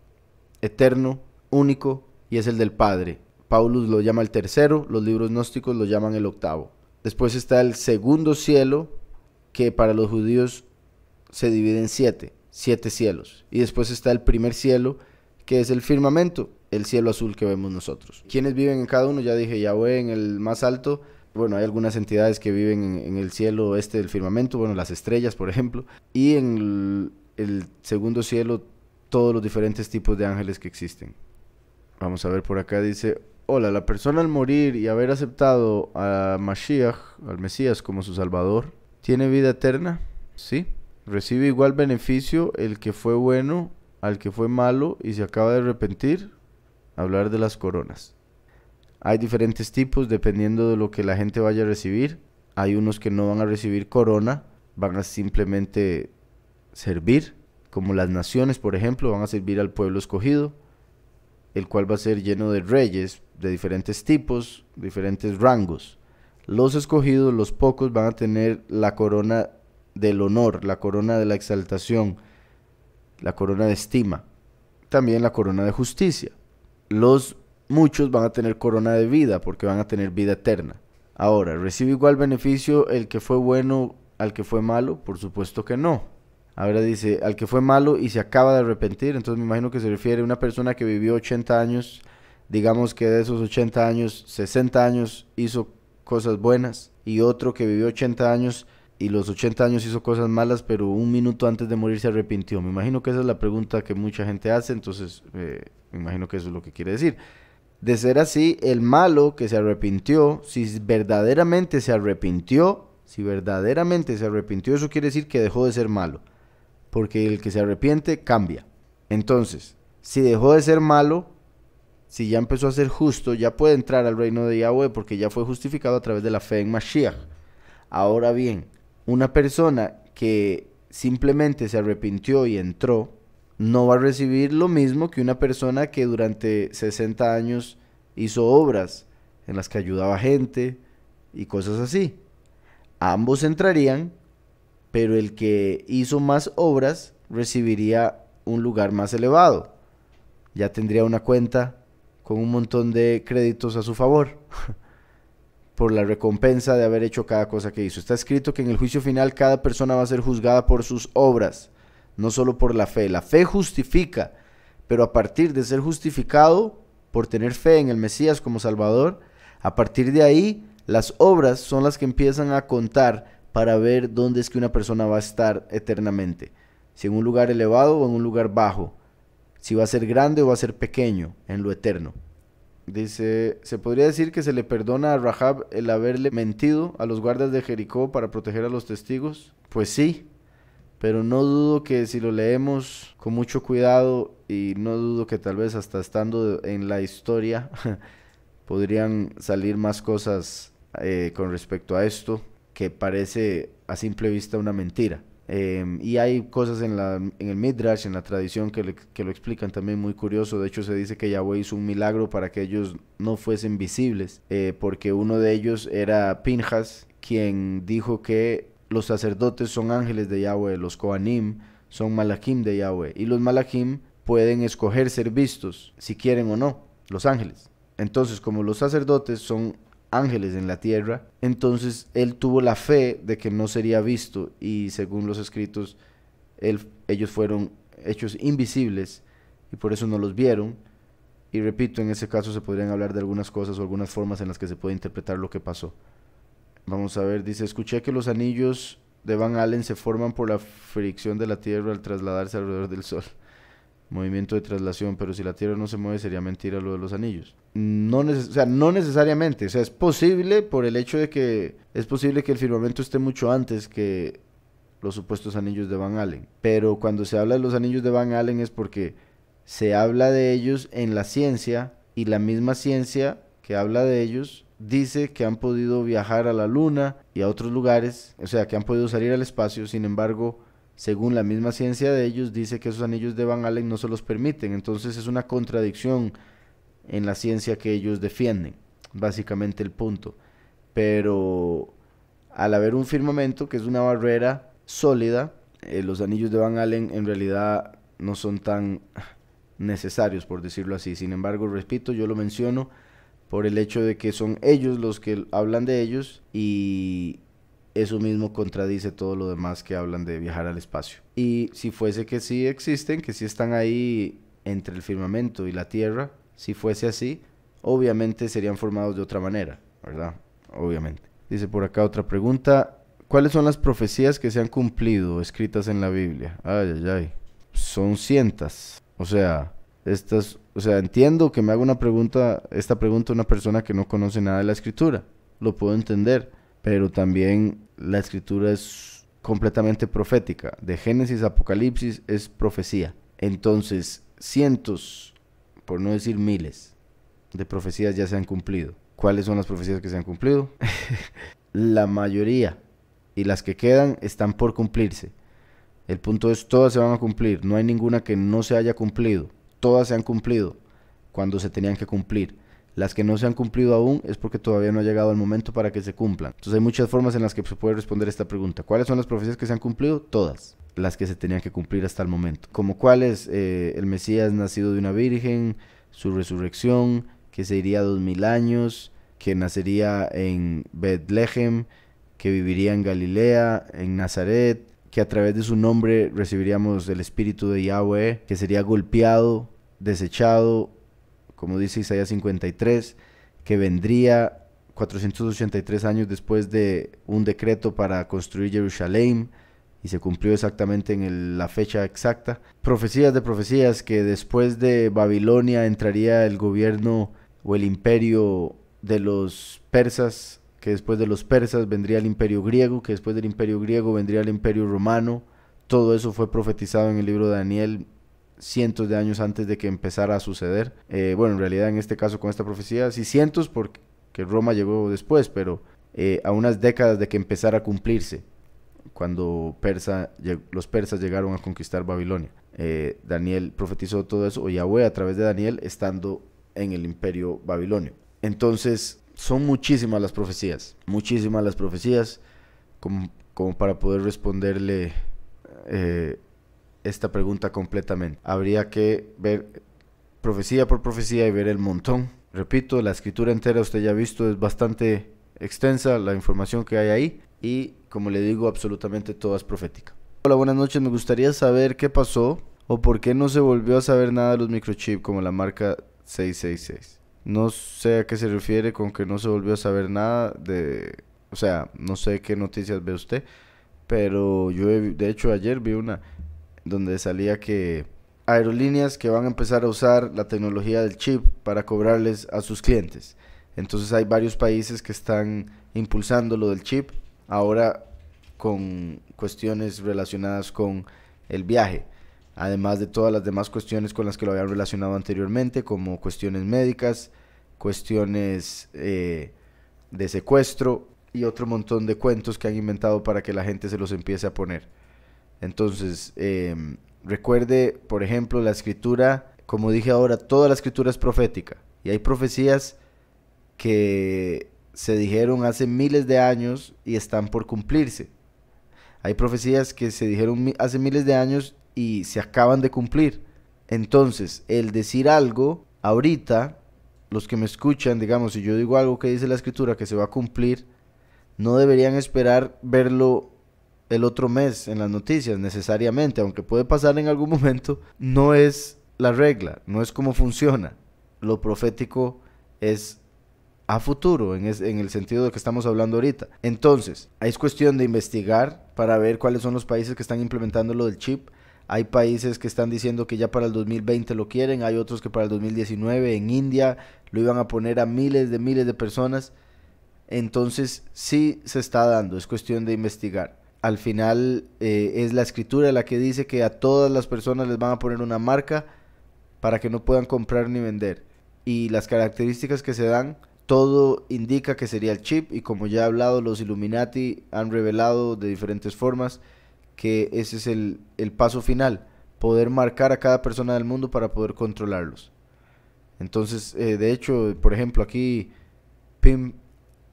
Speaker 1: eterno, único, y es el del Padre. Pablo lo llama el tercero, los libros gnósticos lo llaman el octavo. Después está el segundo cielo, que para los judíos se divide en 7. 7 cielos. Y después está el primer cielo, que es el firmamento, el cielo azul que vemos nosotros. ¿Quiénes viven en cada uno? Ya dije, Yahweh en el más alto. Bueno, hay algunas entidades que viven en el cielo del firmamento, bueno, las estrellas, por ejemplo. Y en el segundo cielo, todos los diferentes tipos de ángeles que existen. Vamos a ver por acá, dice: hola, la persona al morir y haber aceptado a Mashiach, al Mesías, como su salvador, ¿tiene vida eterna? Sí. ¿Recibe igual beneficio el que fue bueno al que fue malo y se acaba de arrepentir? Hablar de las coronas. Hay diferentes tipos dependiendo de lo que la gente vaya a recibir. Hay unos que no van a recibir corona, van a simplemente servir, como las naciones, por ejemplo, van a servir al pueblo escogido, el cual va a ser lleno de reyes de diferentes tipos, diferentes rangos. Los escogidos, los pocos, van a tener la corona del honor, la corona de la exaltación, la corona de estima, también la corona de justicia. Los muchos van a tener corona de vida porque van a tener vida eterna. Ahora, ¿recibe igual beneficio el que fue bueno al que fue malo? Por supuesto que no. Ahora dice, al que fue malo y se acaba de arrepentir, entonces me imagino que se refiere a una persona que vivió 80 años, digamos que de esos 80 años, 60 años hizo cosas buenas, y otro que vivió 80 años y los 80 años hizo cosas malas, pero un minuto antes de morir se arrepintió. Me imagino que esa es la pregunta que mucha gente hace, entonces me imagino que eso es lo que quiere decir. De ser así, el malo que se arrepintió, si verdaderamente se arrepintió, eso quiere decir que dejó de ser malo, porque el que se arrepiente cambia. Entonces, si dejó de ser malo, si ya empezó a ser justo, ya puede entrar al reino de Yahweh porque ya fue justificado a través de la fe en Mashiach. Ahora bien, una persona que simplemente se arrepintió y entró, no va a recibir lo mismo que una persona que durante 60 años hizo obras en las que ayudaba gente y cosas así. Ambos entrarían, pero el que hizo más obras recibiría un lugar más elevado. Ya tendría una cuenta con un montón de créditos a su favor por la recompensa de haber hecho cada cosa que hizo. Está escrito que en el juicio final cada persona va a ser juzgada por sus obras, no solo por la fe. La fe justifica, pero a partir de ser justificado por tener fe en el Mesías como Salvador, a partir de ahí las obras son las que empiezan a contar para ver dónde es que una persona va a estar eternamente, si en un lugar elevado o en un lugar bajo, si va a ser grande o va a ser pequeño en lo eterno. Dice, ¿se podría decir que se le perdona a Rahab el haberle mentido a los guardas de Jericó para proteger a los testigos? Pues sí, pero no dudo que si lo leemos con mucho cuidado, y no dudo que tal vez hasta estando en la historia podrían salir más cosas con respecto a esto que parece a simple vista una mentira. Y hay cosas en el Midrash, en la tradición, que lo explican también muy curioso. De hecho, se dice que Yahweh hizo un milagro para que ellos no fuesen visibles, porque uno de ellos era Pinjas, quien dijo que los sacerdotes son ángeles de Yahweh, los Kohanim son Malachim de Yahweh, y los Malachim pueden escoger ser vistos, si quieren o no, los ángeles. Entonces, como los sacerdotes son ángeles en la tierra, entonces él tuvo la fe de que no sería visto, y según los escritos ellos fueron hechos invisibles y por eso no los vieron. Y repito, en ese caso se podrían hablar de algunas cosas o algunas formas en las que se puede interpretar lo que pasó. Vamos a ver, dice, escuché que los anillos de Van Allen se forman por la fricción de la tierra al trasladarse alrededor del sol. Movimiento de traslación, pero si la Tierra no se mueve sería mentira lo de los anillos. No necesariamente, o sea, es posible por el hecho de que es posible que el firmamento esté mucho antes que los supuestos anillos de Van Allen, pero cuando se habla de los anillos de Van Allen es porque se habla de ellos en la ciencia, y la misma ciencia que habla de ellos dice que han podido viajar a la luna y a otros lugares, o sea, que han podido salir al espacio. Sin embargo, según la misma ciencia de ellos, dice que esos anillos de Van Allen no se los permiten. Entonces es una contradicción en la ciencia que ellos defienden, básicamente el punto. Pero al haber un firmamento que es una barrera sólida, los anillos de Van Allen en realidad no son tan necesarios, por decirlo así. Sin embargo, repito, yo lo menciono por el hecho de que son ellos los que hablan de ellos, y eso mismo contradice todo lo demás que hablan de viajar al espacio. Y si fuese que sí existen, que sí están ahí entre el firmamento y la Tierra, si fuese así, obviamente serían formados de otra manera, ¿verdad? Obviamente. Dice por acá otra pregunta. ¿Cuáles son las profecías que se han cumplido escritas en la Biblia? Ay, ay, ay. Son cientos. O sea, entiendo que me haga esta pregunta una persona que no conoce nada de la escritura. Lo puedo entender. Pero también la escritura es completamente profética. De Génesis a Apocalipsis es profecía. Entonces, cientos, por no decir miles, de profecías ya se han cumplido. ¿Cuáles son las profecías que se han cumplido? La mayoría. Y las que quedan están por cumplirse. El punto es, todas se van a cumplir. No hay ninguna que no se haya cumplido. Todas se han cumplido cuando se tenían que cumplir. Las que no se han cumplido aún es porque todavía no ha llegado el momento para que se cumplan. Entonces hay muchas formas en las que se puede responder esta pregunta. ¿Cuáles son las profecías que se han cumplido? Todas. Las que se tenían que cumplir hasta el momento. Como cuáles, el Mesías nacido de una virgen, su resurrección, que se iría 2000 años, que nacería en Betlehem, que viviría en Galilea, en Nazaret, que a través de su nombre recibiríamos el Espíritu de Yahweh, que sería golpeado, desechado, como dice Isaías 53, que vendría 483 años después de un decreto para construir Jerusalén, y se cumplió exactamente en la fecha exacta. Profecías de profecías, que después de Babilonia entraría el gobierno o el imperio de los persas, que después de los persas vendría el imperio griego, que después del imperio griego vendría el imperio romano. Todo eso fue profetizado en el libro de Daniel cientos de años antes de que empezara a suceder. Bueno, en realidad en este caso con esta profecía, sí cientos porque Roma llegó después, pero a unas décadas de que empezara a cumplirse, cuando los persas llegaron a conquistar Babilonia. Daniel profetizó todo eso, o Yahweh a través de Daniel, estando en el imperio babilonio. Entonces, son muchísimas las profecías, como para poder responderle esta pregunta completamente. Habría que ver profecía por profecía y ver el montón. Repito, la escritura entera, usted ya ha visto, es bastante extensa la información que hay ahí, y como le digo, absolutamente toda es profética. Hola, buenas noches. Me gustaría saber qué pasó o por qué no se volvió a saber nada de los microchips como la marca 666. No sé a qué se refiere con que no se volvió a saber nada o sea, no sé qué noticias ve usted, pero yo de hecho ayer vi una donde salía que aerolíneas que van a empezar a usar la tecnología del chip para cobrarles a sus clientes. Entonces hay varios países que están impulsando lo del chip ahora, con cuestiones relacionadas con el viaje, además de todas las demás cuestiones con las que lo habían relacionado anteriormente, como cuestiones médicas, cuestiones de secuestro y otro montón de cuentos que han inventado para que la gente se los empiece a poner. Entonces, recuerde, por ejemplo, la escritura, como dije ahora, toda la escritura es profética, y hay profecías que se dijeron hace miles de años y están por cumplirse. Hay profecías que se dijeron hace miles de años y se acaban de cumplir. Entonces, el decir algo ahorita, los que me escuchan, digamos, si yo digo algo que dice la escritura que se va a cumplir, no deberían esperar verlo el otro mes en las noticias necesariamente, aunque puede pasar en algún momento. No es la regla, no es como funciona. Lo profético es a futuro, en el sentido de que estamos hablando ahorita. Entonces, es cuestión de investigar para ver cuáles son los países que están implementando lo del chip. Hay países que están diciendo que ya para el 2020 lo quieren, hay otros que para el 2019, en India lo iban a poner a miles de personas. Entonces, sí se está dando, es cuestión de investigar. Al final, es la escritura la que dice que a todas las personas les van a poner una marca para que no puedan comprar ni vender. Y las características que se dan, todo indica que sería el chip, y como ya he hablado, los Illuminati han revelado de diferentes formas que ese es el paso final, poder marcar a cada persona del mundo para poder controlarlos. Entonces, de hecho, por ejemplo, aquí Pim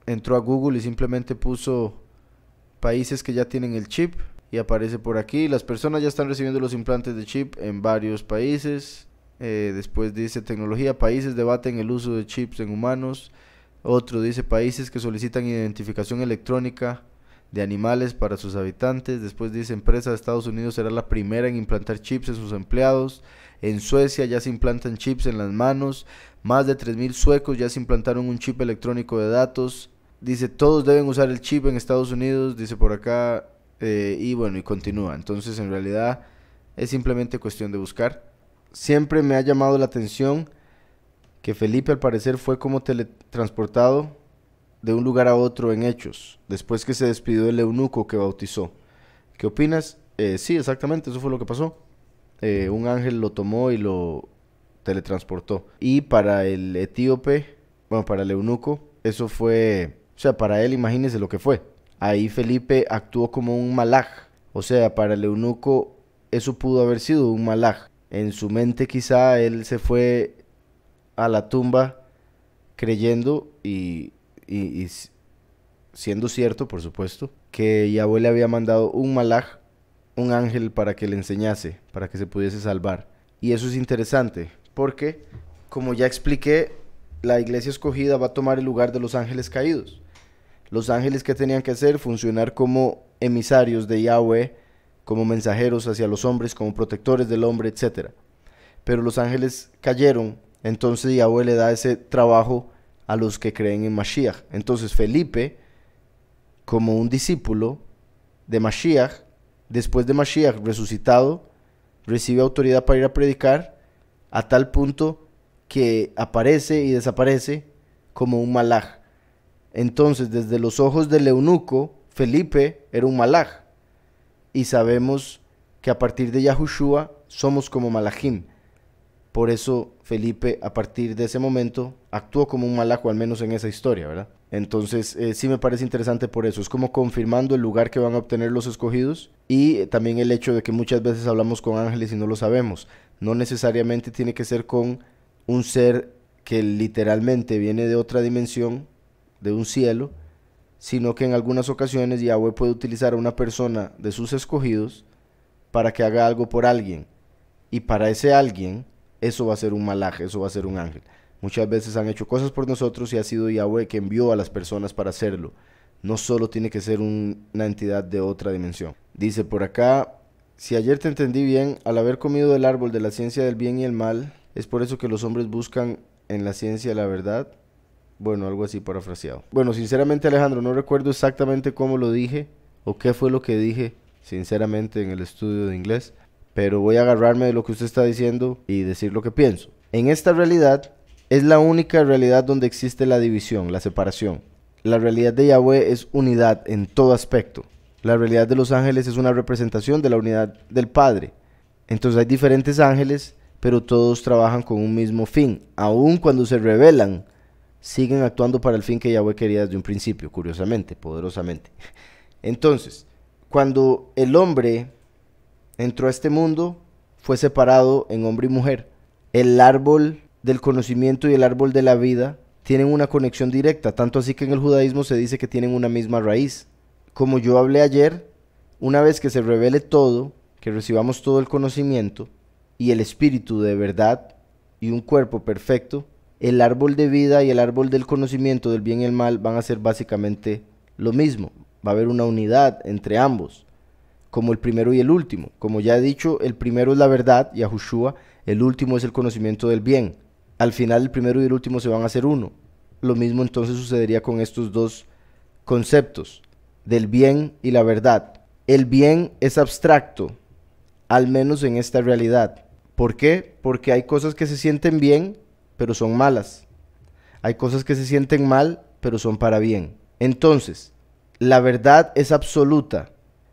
Speaker 1: entró a Google y simplemente puso países que ya tienen el chip, y aparece por aquí, las personas ya están recibiendo los implantes de chip en varios países. Después dice tecnología, países debaten el uso de chips en humanos. Otro dice países que solicitan identificación electrónica de animales para sus habitantes. Después dice, empresa de Estados Unidos será la primera en implantar chips en sus empleados. En Suecia ya se implantan chips en las manos. Más de 3.000 suecos ya se implantaron un chip electrónico de datos. Dice, todos deben usar el chip en Estados Unidos, dice por acá, y bueno, y continúa. Entonces, en realidad, es simplemente cuestión de buscar. Siempre me ha llamado la atención que Felipe, al parecer, fue como teletransportado de un lugar a otro en Hechos, después que se despidió del eunuco que bautizó. ¿Qué opinas? Sí, exactamente, eso fue lo que pasó. Un ángel lo tomó y lo teletransportó. Y para el etíope, bueno, para el eunuco, eso fue, o sea, para él, imagínese lo que fue. Ahí Felipe actuó como un malaj. O sea, para el eunuco, eso pudo haber sido un malaj. En su mente quizá él se fue a la tumba creyendo y siendo cierto, por supuesto, que Yahweh le había mandado un malaj, un ángel para que le enseñase, para que se pudiese salvar. Y eso es interesante, porque, como ya expliqué, la iglesia escogida va a tomar el lugar de los ángeles caídos. Los ángeles que tenían que hacer, funcionar como emisarios de Yahweh, como mensajeros hacia los hombres, como protectores del hombre, etc. Pero los ángeles cayeron, entonces Yahweh le da ese trabajo a los que creen en Mashiach. Entonces Felipe, como un discípulo de Mashiach, después de Mashiach resucitado, recibe autoridad para ir a predicar, a tal punto que aparece y desaparece como un malaj. Entonces, desde los ojos del eunuco, Felipe era un malaj. Y sabemos que a partir de Yahushua somos como malajim. Por eso Felipe, a partir de ese momento, actuó como un malaj, o al menos en esa historia, ¿verdad? Entonces, sí me parece interesante por eso. Es como confirmando el lugar que van a obtener los escogidos, y también el hecho de que muchas veces hablamos con ángeles y no lo sabemos. No necesariamente tiene que ser con un ser que literalmente viene de otra dimensión, de un cielo, sino que en algunas ocasiones Yahweh puede utilizar a una persona de sus escogidos para que haga algo por alguien. Y para ese alguien, eso va a ser un malaj, eso va a ser un ángel. Muchas veces han hecho cosas por nosotros y ha sido Yahweh que envió a las personas para hacerlo. No solo tiene que ser una entidad de otra dimensión. Dice por acá, si ayer te entendí bien, al haber comido del árbol de la ciencia del bien y el mal, es por eso que los hombres buscan en la ciencia la verdad. Bueno, algo así parafraseado. Bueno, sinceramente, Alejandro, no recuerdo exactamente cómo lo dije o qué fue lo que dije, sinceramente, en el estudio de inglés, pero voy a agarrarme de lo que usted está diciendo y decir lo que pienso. En esta realidad es la única realidad donde existe la división, la separación. La realidad de Yahweh es unidad en todo aspecto. La realidad de los ángeles es una representación de la unidad del Padre. Entonces hay diferentes ángeles, pero todos trabajan con un mismo fin. Aun cuando se rebelan, siguen actuando para el fin que Yahweh quería desde un principio, curiosamente, poderosamente. Entonces, cuando el hombre entró a este mundo, fue separado en hombre y mujer. El árbol del conocimiento y el árbol de la vida tienen una conexión directa, tanto así que en el judaísmo se dice que tienen una misma raíz. Como yo hablé ayer, una vez que se revele todo, que recibamos todo el conocimiento y el espíritu de verdad y un cuerpo perfecto, el árbol de vida y el árbol del conocimiento del bien y el mal van a ser básicamente lo mismo. Va a haber una unidad entre ambos, como el primero y el último. Como ya he dicho, el primero es la verdad, Yahushua, el último es el conocimiento del bien. Al final el primero y el último se van a hacer uno. Lo mismo entonces sucedería con estos dos conceptos, del bien y la verdad. El bien es abstracto, al menos en esta realidad. ¿Por qué? Porque hay cosas que se sienten bien, pero son malas. Hay cosas que se sienten mal, pero son para bien. Entonces, la verdad es absoluta,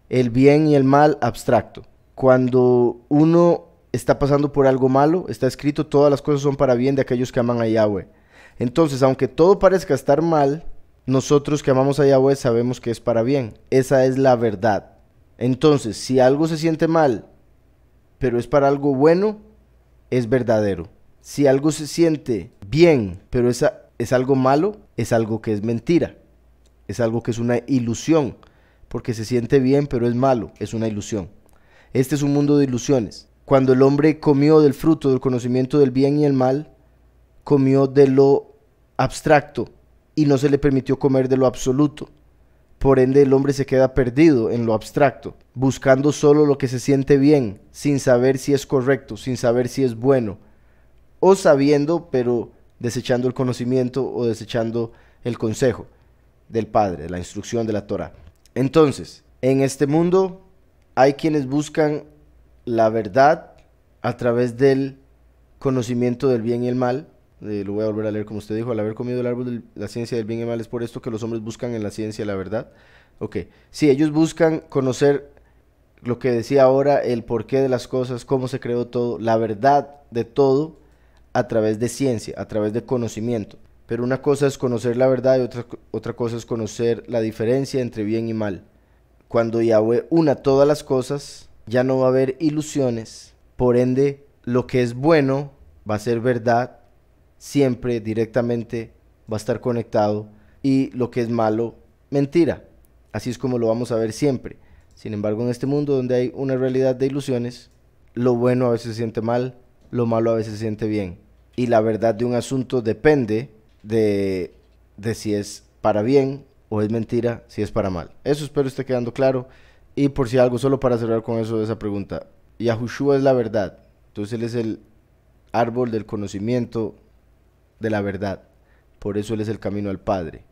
Speaker 1: el bien y el mal abstracto. Cuando uno está pasando por algo malo, está escrito todas las cosas son para bien de aquellos que aman a Yahweh. Entonces, aunque todo parezca estar mal, nosotros que amamos a Yahweh sabemos que es para bien. Esa es la verdad. Entonces, si algo se siente mal, pero es para algo bueno, es verdadero. Si algo se siente bien, pero es algo malo, es algo que es mentira. Es algo que es una ilusión. Porque se siente bien, pero es malo, es una ilusión. Este es un mundo de ilusiones. Cuando el hombre comió del fruto del conocimiento del bien y el mal, comió de lo abstracto y no se le permitió comer de lo absoluto. Por ende, el hombre se queda perdido en lo abstracto, buscando solo lo que se siente bien, sin saber si es correcto, sin saber si es bueno, o sabiendo, pero desechando el conocimiento o desechando el consejo del Padre, la instrucción de la Torah. Entonces, en este mundo hay quienes buscan la verdad a través del conocimiento del bien y el mal. Lo voy a volver a leer como usted dijo: al haber comido el árbol de la ciencia del bien y el mal, es por esto que los hombres buscan en la ciencia la verdad. Ok, sí, ellos buscan conocer lo que decía ahora, el porqué de las cosas, cómo se creó todo, la verdad de todo a través de ciencia, a través de conocimiento. Pero una cosa es conocer la verdad y otra cosa es conocer la diferencia entre bien y mal. Cuando Yahweh una todas las cosas, ya no va a haber ilusiones. Por ende, lo que es bueno va a ser verdad, siempre directamente va a estar conectado, y lo que es malo, mentira. Así es como lo vamos a ver siempre. Sin embargo, en este mundo donde hay una realidad de ilusiones, lo bueno a veces se siente mal, lo malo a veces se siente bien. Y la verdad de un asunto depende de si es para bien o es mentira, si es para mal. Eso espero esté quedando claro. Y por si algo, solo para cerrar con eso de esa pregunta, Yahushua es la verdad. Entonces él es el árbol del conocimiento de la verdad. Por eso él es el camino al Padre.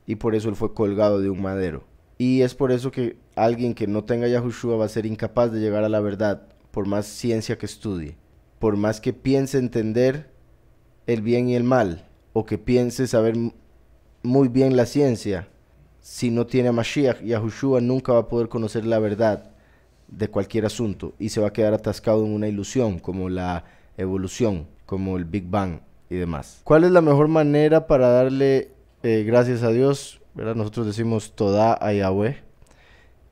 Speaker 1: Y por eso él fue colgado de un madero. Y es por eso que alguien que no tenga Yahushua va a ser incapaz de llegar a la verdad, por más ciencia que estudie, por más que piense entender el bien y el mal, o que piense saber muy bien la ciencia. Si no tiene a Mashiach, Yahushua nunca va a poder conocer la verdad de cualquier asunto y se va a quedar atascado en una ilusión como la evolución, como el Big Bang y demás. ¿Cuál es la mejor manera para darle gracias a Dios? ¿Verdad? Nosotros decimos Todá a Yahweh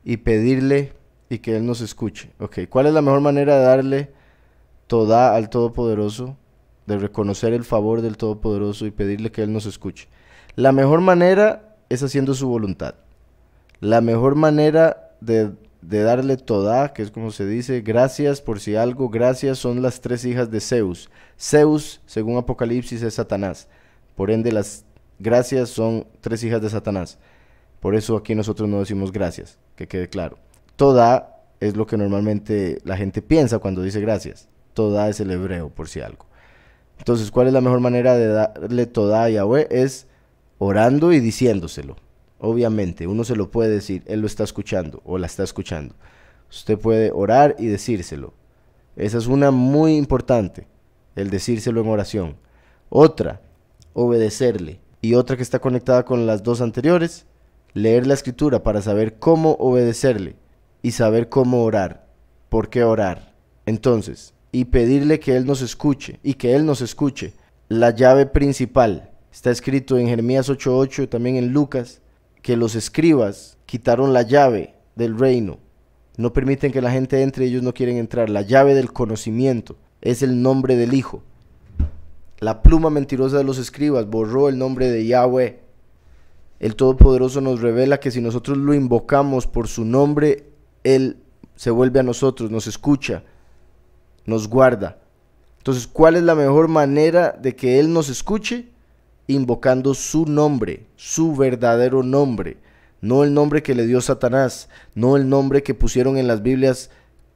Speaker 1: y pedirle y que Él nos escuche. Okay. ¿Cuál es la mejor manera de darle Todá al Todopoderoso? De reconocer el favor del Todopoderoso y pedirle que Él nos escuche. La mejor manera es haciendo su voluntad. La mejor manera de darle Todá, que es como se dice, gracias, por si algo, gracias, son las tres hijas de Zeus. Zeus, según Apocalipsis, es Satanás. Por ende, las gracias son tres hijas de Satanás. Por eso aquí nosotros no decimos gracias, que quede claro. Todá es lo que normalmente la gente piensa cuando dice gracias. Todá es el hebreo, por si algo. Entonces, ¿cuál es la mejor manera de darle Todá a Yahweh? Es orando y diciéndoselo. Obviamente, uno se lo puede decir, Él lo está escuchando o la está escuchando. Usted puede orar y decírselo. Esa es una muy importante, el decírselo en oración. Otra, obedecerle. Y otra que está conectada con las dos anteriores, leer la escritura para saber cómo obedecerle y saber cómo orar. ¿Por qué orar? Entonces, y pedirle que Él nos escuche, y que Él nos escuche. La llave principal, está escrito en Jeremías 8:8, también en Lucas, que los escribas quitaron la llave del reino. No permiten que la gente entre, ellos no quieren entrar. La llave del conocimiento es el nombre del Hijo. La pluma mentirosa de los escribas borró el nombre de Yahweh. El Todopoderoso nos revela que si nosotros lo invocamos por su nombre, Él se vuelve a nosotros, nos escucha, nos guarda. Entonces, ¿cuál es la mejor manera de que Él nos escuche? Invocando su nombre, su verdadero nombre, no el nombre que le dio Satanás, no el nombre que pusieron en las Biblias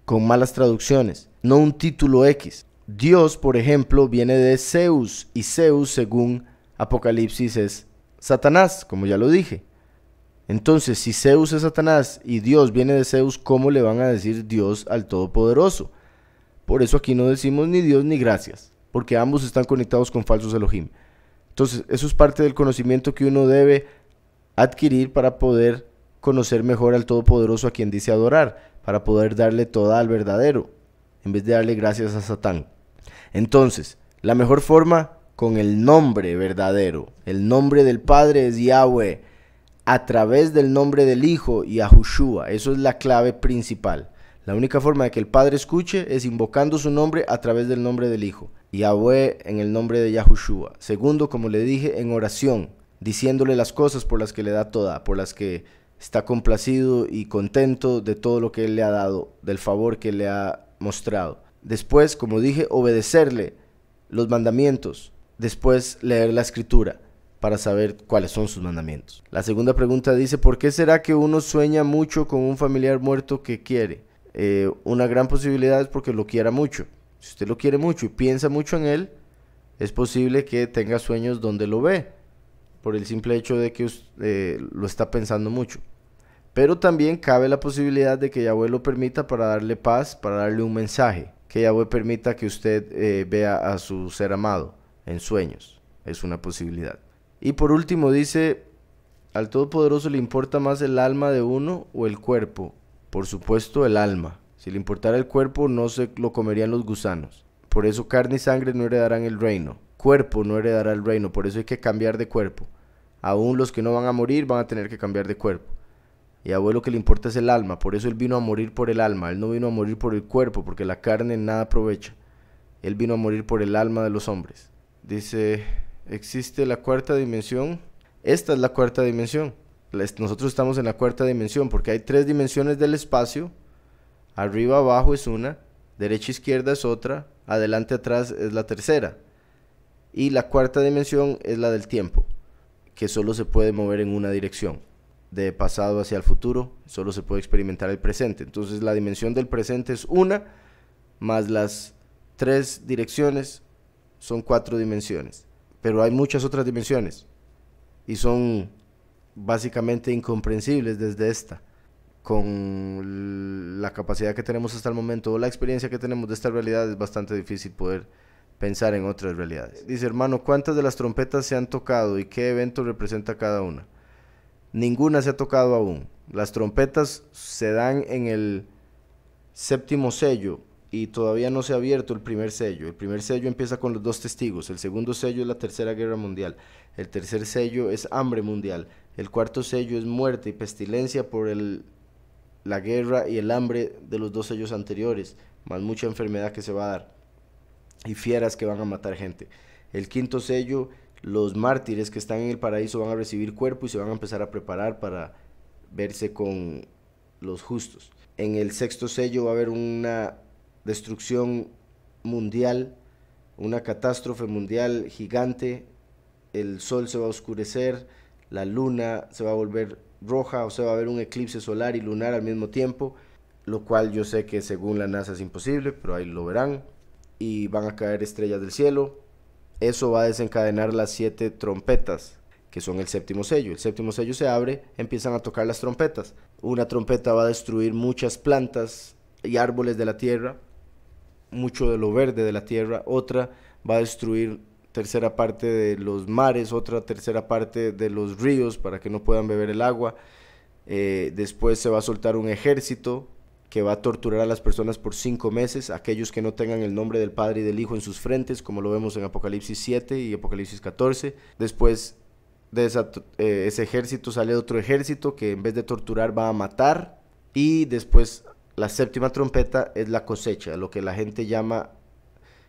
Speaker 1: con malas traducciones, no un título X. Dios, por ejemplo, viene de Zeus, y Zeus, según Apocalipsis, es Satanás, como ya lo dije. Entonces, si Zeus es Satanás y Dios viene de Zeus, ¿cómo le van a decir Dios al Todopoderoso? Por eso aquí no decimos ni Dios ni gracias, porque ambos están conectados con falsos Elohim. Entonces, eso es parte del conocimiento que uno debe adquirir para poder conocer mejor al Todopoderoso, a quien dice adorar, para poder darle toda al verdadero, en vez de darle gracias a Satán. Entonces, la mejor forma, con el nombre verdadero. El nombre del Padre es Yahweh, a través del nombre del Hijo, Yahushua. Eso es la clave principal. La única forma de que el Padre escuche es invocando su nombre a través del nombre del Hijo. Yahweh en el nombre de Yahushua. Segundo, como le dije, en oración, diciéndole las cosas por las que le da toda, por las que está complacido y contento de todo lo que Él le ha dado, del favor que le ha mostrado. Después, como dije, obedecerle los mandamientos. Después, leer la escritura. para saber cuáles son sus mandamientos. La segunda pregunta dice, ¿por qué será que uno sueña mucho con un familiar muerto que quiere? Una gran posibilidad es porque lo quiera mucho. Si usted lo quiere mucho y piensa mucho en él, es posible que tenga sueños donde lo ve, por el simple hecho de que lo está pensando mucho. Pero también cabe la posibilidad de que Yahweh lo permita para darle paz, para darle un mensaje. Que Yahweh permita que usted vea a su ser amado en sueños. Es una posibilidad. Y por último dice, ¿al Todopoderoso le importa más el alma de uno o el cuerpo? Por supuesto el alma. Si le importara el cuerpo, no se lo comerían los gusanos. Por eso carne y sangre no heredarán el reino. Cuerpo no heredará el reino. Por eso hay que cambiar de cuerpo. Aún los que no van a morir van a tener que cambiar de cuerpo. Y a Yahweh lo que le importa es el alma. Por eso Él vino a morir por el alma. Él no vino a morir por el cuerpo, porque la carne nada aprovecha. Él vino a morir por el alma de los hombres. Dice, ¿existe la cuarta dimensión? Esta es la cuarta dimensión. Nosotros estamos en la cuarta dimensión porque hay 3 dimensiones del espacio. Arriba, abajo es una. Derecha, izquierda es otra. Adelante, atrás es la tercera. Y la cuarta dimensión es la del tiempo, que solo se puede mover en una dirección. De pasado hacia el futuro, solo se puede experimentar el presente. Entonces la dimensión del presente es una, más las 3 direcciones son 4 dimensiones. Pero hay muchas otras dimensiones y son básicamente incomprensibles desde esta. Con la capacidad que tenemos hasta el momento o la experiencia que tenemos de esta realidad, es bastante difícil poder pensar en otras realidades. Dice, hermano, ¿cuántas de las trompetas se han tocado y qué evento representa cada una? Ninguna se ha tocado aún. Las trompetas se dan en el 7º sello y todavía no se ha abierto el primer sello. El primer sello empieza con los 2 testigos. El segundo sello es la Tercera Guerra Mundial. El tercer sello es hambre mundial. El cuarto sello es muerte y pestilencia por la guerra y el hambre de los 2 sellos anteriores, más mucha enfermedad que se va a dar y fieras que van a matar gente. El quinto sello, los mártires que están en el paraíso van a recibir cuerpo y se van a empezar a preparar para verse con los justos. En el 6º sello va a haber una destrucción mundial, una catástrofe mundial gigante. El sol se va a oscurecer, la luna se va a volver roja, o sea, va a haber un eclipse solar y lunar al mismo tiempo, lo cual yo sé que según la NASA es imposible, pero ahí lo verán. Y van a caer estrellas del cielo. Eso va a desencadenar las 7 trompetas, que son el 7º sello. El 7º sello se abre, empiezan a tocar las trompetas. Una trompeta va a destruir muchas plantas y árboles de la tierra, mucho de lo verde de la tierra. Otra va a destruir tercera parte de los mares, otra tercera parte de los ríos para que no puedan beber el agua. Después se va a soltar un ejército que va a torturar a las personas por 5 meses, aquellos que no tengan el nombre del Padre y del Hijo en sus frentes, como lo vemos en Apocalipsis 7 y Apocalipsis 14. Después de ese ejército sale otro ejército que en vez de torturar va a matar. Y después la 7ª trompeta es la cosecha, lo que la gente llama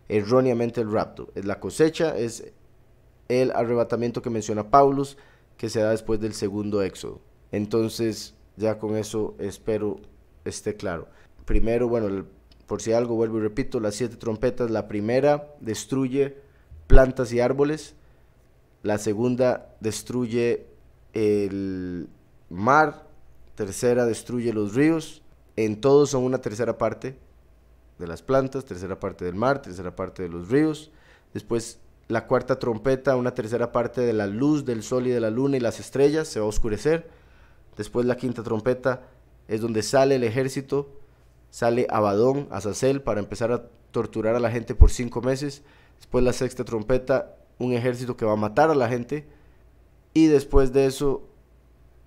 Speaker 1: erróneamente el rapto. Es la cosecha, es el arrebatamiento que menciona Paulus, que se da después del segundo éxodo. Entonces ya con eso espero esté claro. Primero, bueno, por si algo vuelvo y repito, las 7 trompetas. La primera destruye plantas y árboles. La segunda destruye el mar. Tercera destruye los ríos. En todos son una tercera parte de las plantas, tercera parte del mar, tercera parte de los ríos. Después la cuarta trompeta, una tercera parte de la luz del sol y de la luna y las estrellas se va a oscurecer. Después la quinta trompeta es donde sale el ejército, sale Abadón, Azazel, para empezar a torturar a la gente por 5 meses. Después la 6ª trompeta, un ejército que va a matar a la gente. Y después de eso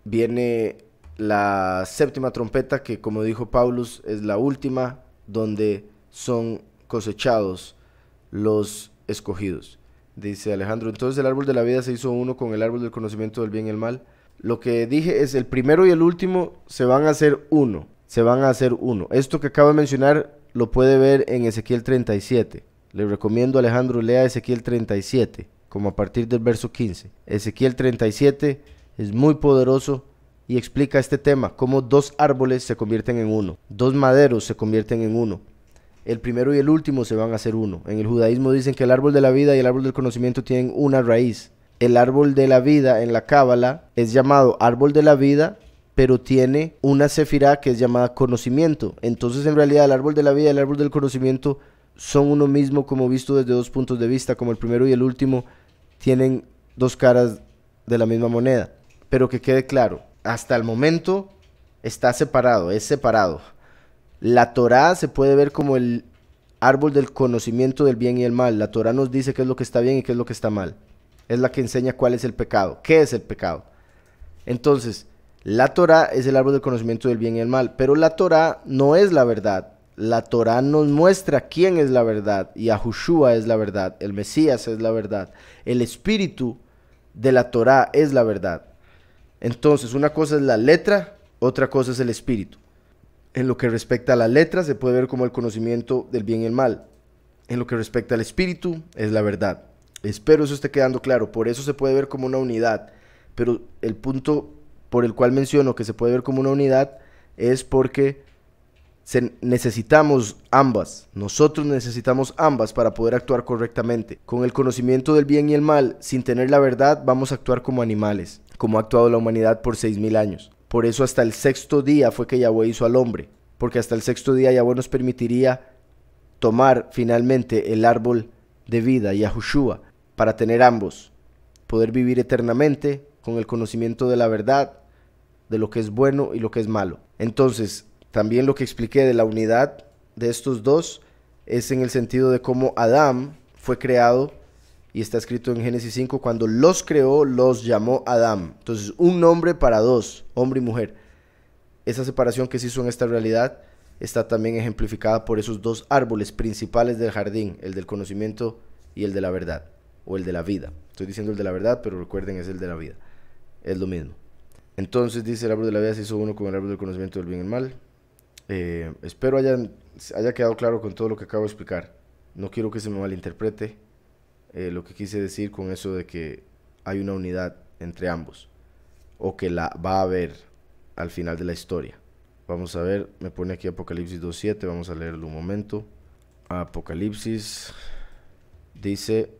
Speaker 1: viene la 7ª trompeta, que como dijo Paulus es la última, donde son cosechados los escogidos. Dice Alejandro, entonces el árbol de la vida se hizo uno con el árbol del conocimiento del bien y el mal. Lo que dije es el primero y el último se van a hacer uno. Esto que acabo de mencionar lo puede ver en Ezequiel 37. Le recomiendo, Alejandro, lea Ezequiel 37, como a partir del verso 15. Ezequiel 37 es muy poderoso y explica este tema, cómo 2 árboles se convierten en uno, 2 maderos se convierten en uno. El primero y el último se van a hacer uno. En el judaísmo dicen que el árbol de la vida y el árbol del conocimiento tienen una raíz. el árbol de la vida en la Cábala es llamado árbol de la vida, pero tiene una sefirá que es llamada conocimiento. Entonces, en realidad, el árbol de la vida y el árbol del conocimiento son uno mismo, como visto desde dos puntos de vista, como el primero y el último tienen dos caras de la misma moneda. Pero que quede claro, hasta el momento está separado, es separado. La Torá se puede ver como el árbol del conocimiento del bien y el mal. La Torá nos dice qué es lo que está bien y qué es lo que está mal. Es la que enseña cuál es el pecado, qué es el pecado. Entonces, la Torá es el árbol del conocimiento del bien y el mal, pero la Torá no es la verdad. La Torá nos muestra quién es la verdad, y Yahushua es la verdad, el Mesías es la verdad, el espíritu de la Torá es la verdad. Entonces, una cosa es la letra, otra cosa es el espíritu. En lo que respecta a la letra, se puede ver como el conocimiento del bien y el mal. En lo que respecta al espíritu, es la verdad. Espero eso esté quedando claro. Por eso se puede ver como una unidad. Pero el punto por el cual menciono que se puede ver como una unidad es porque necesitamos ambas. Nosotros necesitamos ambas para poder actuar correctamente. Con el conocimiento del bien y el mal, sin tener la verdad, vamos a actuar como animales, como ha actuado la humanidad por 6000 años. Por eso hasta el sexto día fue que Yahweh hizo al hombre, porque hasta el sexto día Yahweh nos permitiría tomar finalmente el árbol de vida, Yahushua, para tener ambos, poder vivir eternamente con el conocimiento de la verdad, de lo que es bueno y lo que es malo. Entonces, también lo que expliqué de la unidad de estos dos es en el sentido de cómo Adán fue creado, y está escrito en Génesis 5, cuando los creó, los llamó Adán. Entonces, un nombre para dos, hombre y mujer. Esa separación que se hizo en esta realidad está también ejemplificada por esos dos árboles principales del jardín, el del conocimiento y el de la verdad, o el de la vida. Estoy diciendo el de la verdad, pero recuerden, es el de la vida. Es lo mismo. Entonces, dice, el árbol de la vida se hizo uno con el árbol del conocimiento del bien y el mal. Espero haya quedado claro con todo lo que acabo de explicar. No quiero que se me malinterprete lo que quise decir con eso de que hay una unidad entre ambos, o que la va a haber al final de la historia. Vamos a ver, me pone aquí Apocalipsis 2.7, vamos a leerlo un momento. Apocalipsis dice: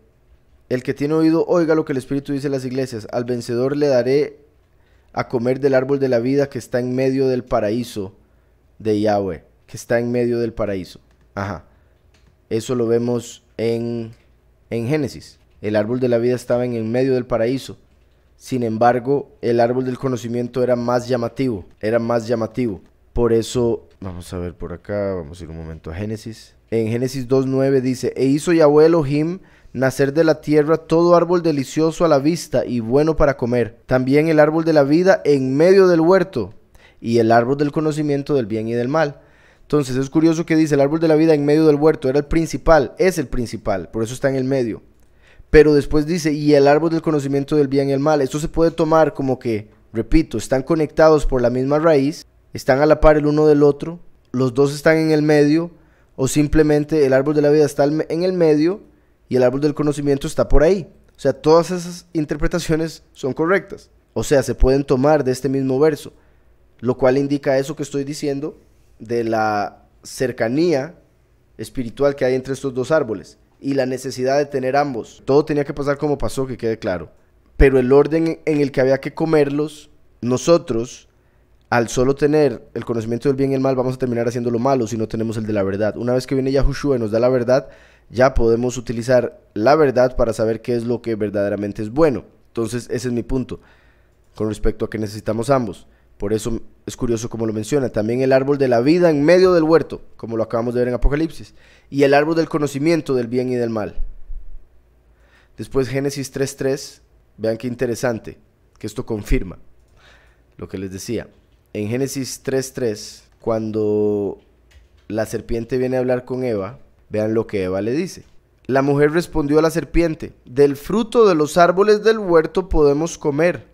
Speaker 1: el que tiene oído, oiga lo que el Espíritu dice a las iglesias. Al vencedor le daré a comer del árbol de la vida que está en medio del paraíso de Yahweh, que está en medio del paraíso. Ajá. Eso lo vemos en Génesis. El árbol de la vida estaba en el medio del paraíso. Sin embargo, el árbol del conocimiento era más llamativo. Por eso, vamos a ver por acá, vamos a ir un momento a Génesis. En Génesis 2.9 dice: e hizo Yahweh Elohim nacer de la tierra todo árbol delicioso a la vista y bueno para comer. También el árbol de la vida en medio del huerto y el árbol del conocimiento del bien y del mal. Entonces es curioso que dice el árbol de la vida en medio del huerto, era el principal, es el principal, por eso está en el medio. Pero después dice, y el árbol del conocimiento del bien y el mal. Esto se puede tomar como que, repito, están conectados por la misma raíz, están a la par el uno del otro, los dos están en el medio, o simplemente el árbol de la vida está en el medio y el árbol del conocimiento está por ahí. O sea, todas esas interpretaciones son correctas. O sea, se pueden tomar de este mismo verso, lo cual indica eso que estoy diciendo de la cercanía espiritual que hay entre estos dos árboles y la necesidad de tener ambos. Todo tenía que pasar como pasó, que quede claro. Pero el orden en el que había que comerlos, nosotros, al solo tener el conocimiento del bien y el mal, vamos a terminar haciendo lo malo si no tenemos el de la verdad. Una vez que viene Yahushua y nos da la verdad, ya podemos utilizar la verdad para saber qué es lo que verdaderamente es bueno. Entonces, ese es mi punto con respecto a que necesitamos ambos. Por eso es curioso como lo menciona. También el árbol de la vida en medio del huerto, como lo acabamos de ver en Apocalipsis. Y el árbol del conocimiento del bien y del mal. Después Génesis 3.3. Vean qué interesante, que esto confirma lo que les decía. En Génesis 3.3, cuando la serpiente viene a hablar con Eva, vean lo que Eva le dice. La mujer respondió a la serpiente: del fruto de los árboles del huerto podemos comer,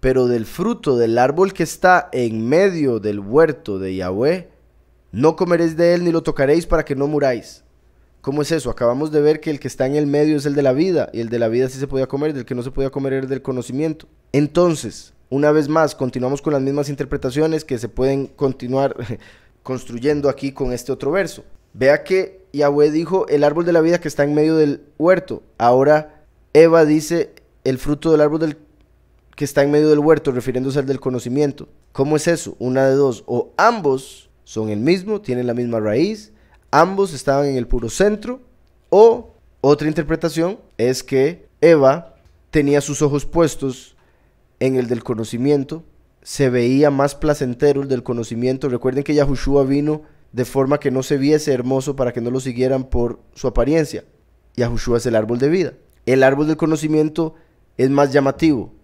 Speaker 1: pero del fruto del árbol que está en medio del huerto de Yahweh, no comeréis de él ni lo tocaréis para que no muráis. ¿Cómo es eso? Acabamos de ver que el que está en el medio es el de la vida, y el de la vida sí se podía comer, del que no se podía comer era el del conocimiento. Entonces, una vez más, continuamos con las mismas interpretaciones que se pueden continuar construyendo aquí con este otro verso. Vea que Yahweh dijo el árbol de la vida que está en medio del huerto. Ahora Eva dice el fruto del árbol que está en medio del huerto, refiriéndose al del conocimiento. ¿Cómo es eso? Una de dos, o ambos son el mismo, tienen la misma raíz, ambos estaban en el puro centro, o otra interpretación es que Eva tenía sus ojos puestos en el del conocimiento, se veía más placentero el del conocimiento. Recuerden que Yahushua vino de forma que no se viese hermoso para que no lo siguieran por su apariencia. Yahushua es el árbol de vida. El árbol del conocimiento es más llamativo.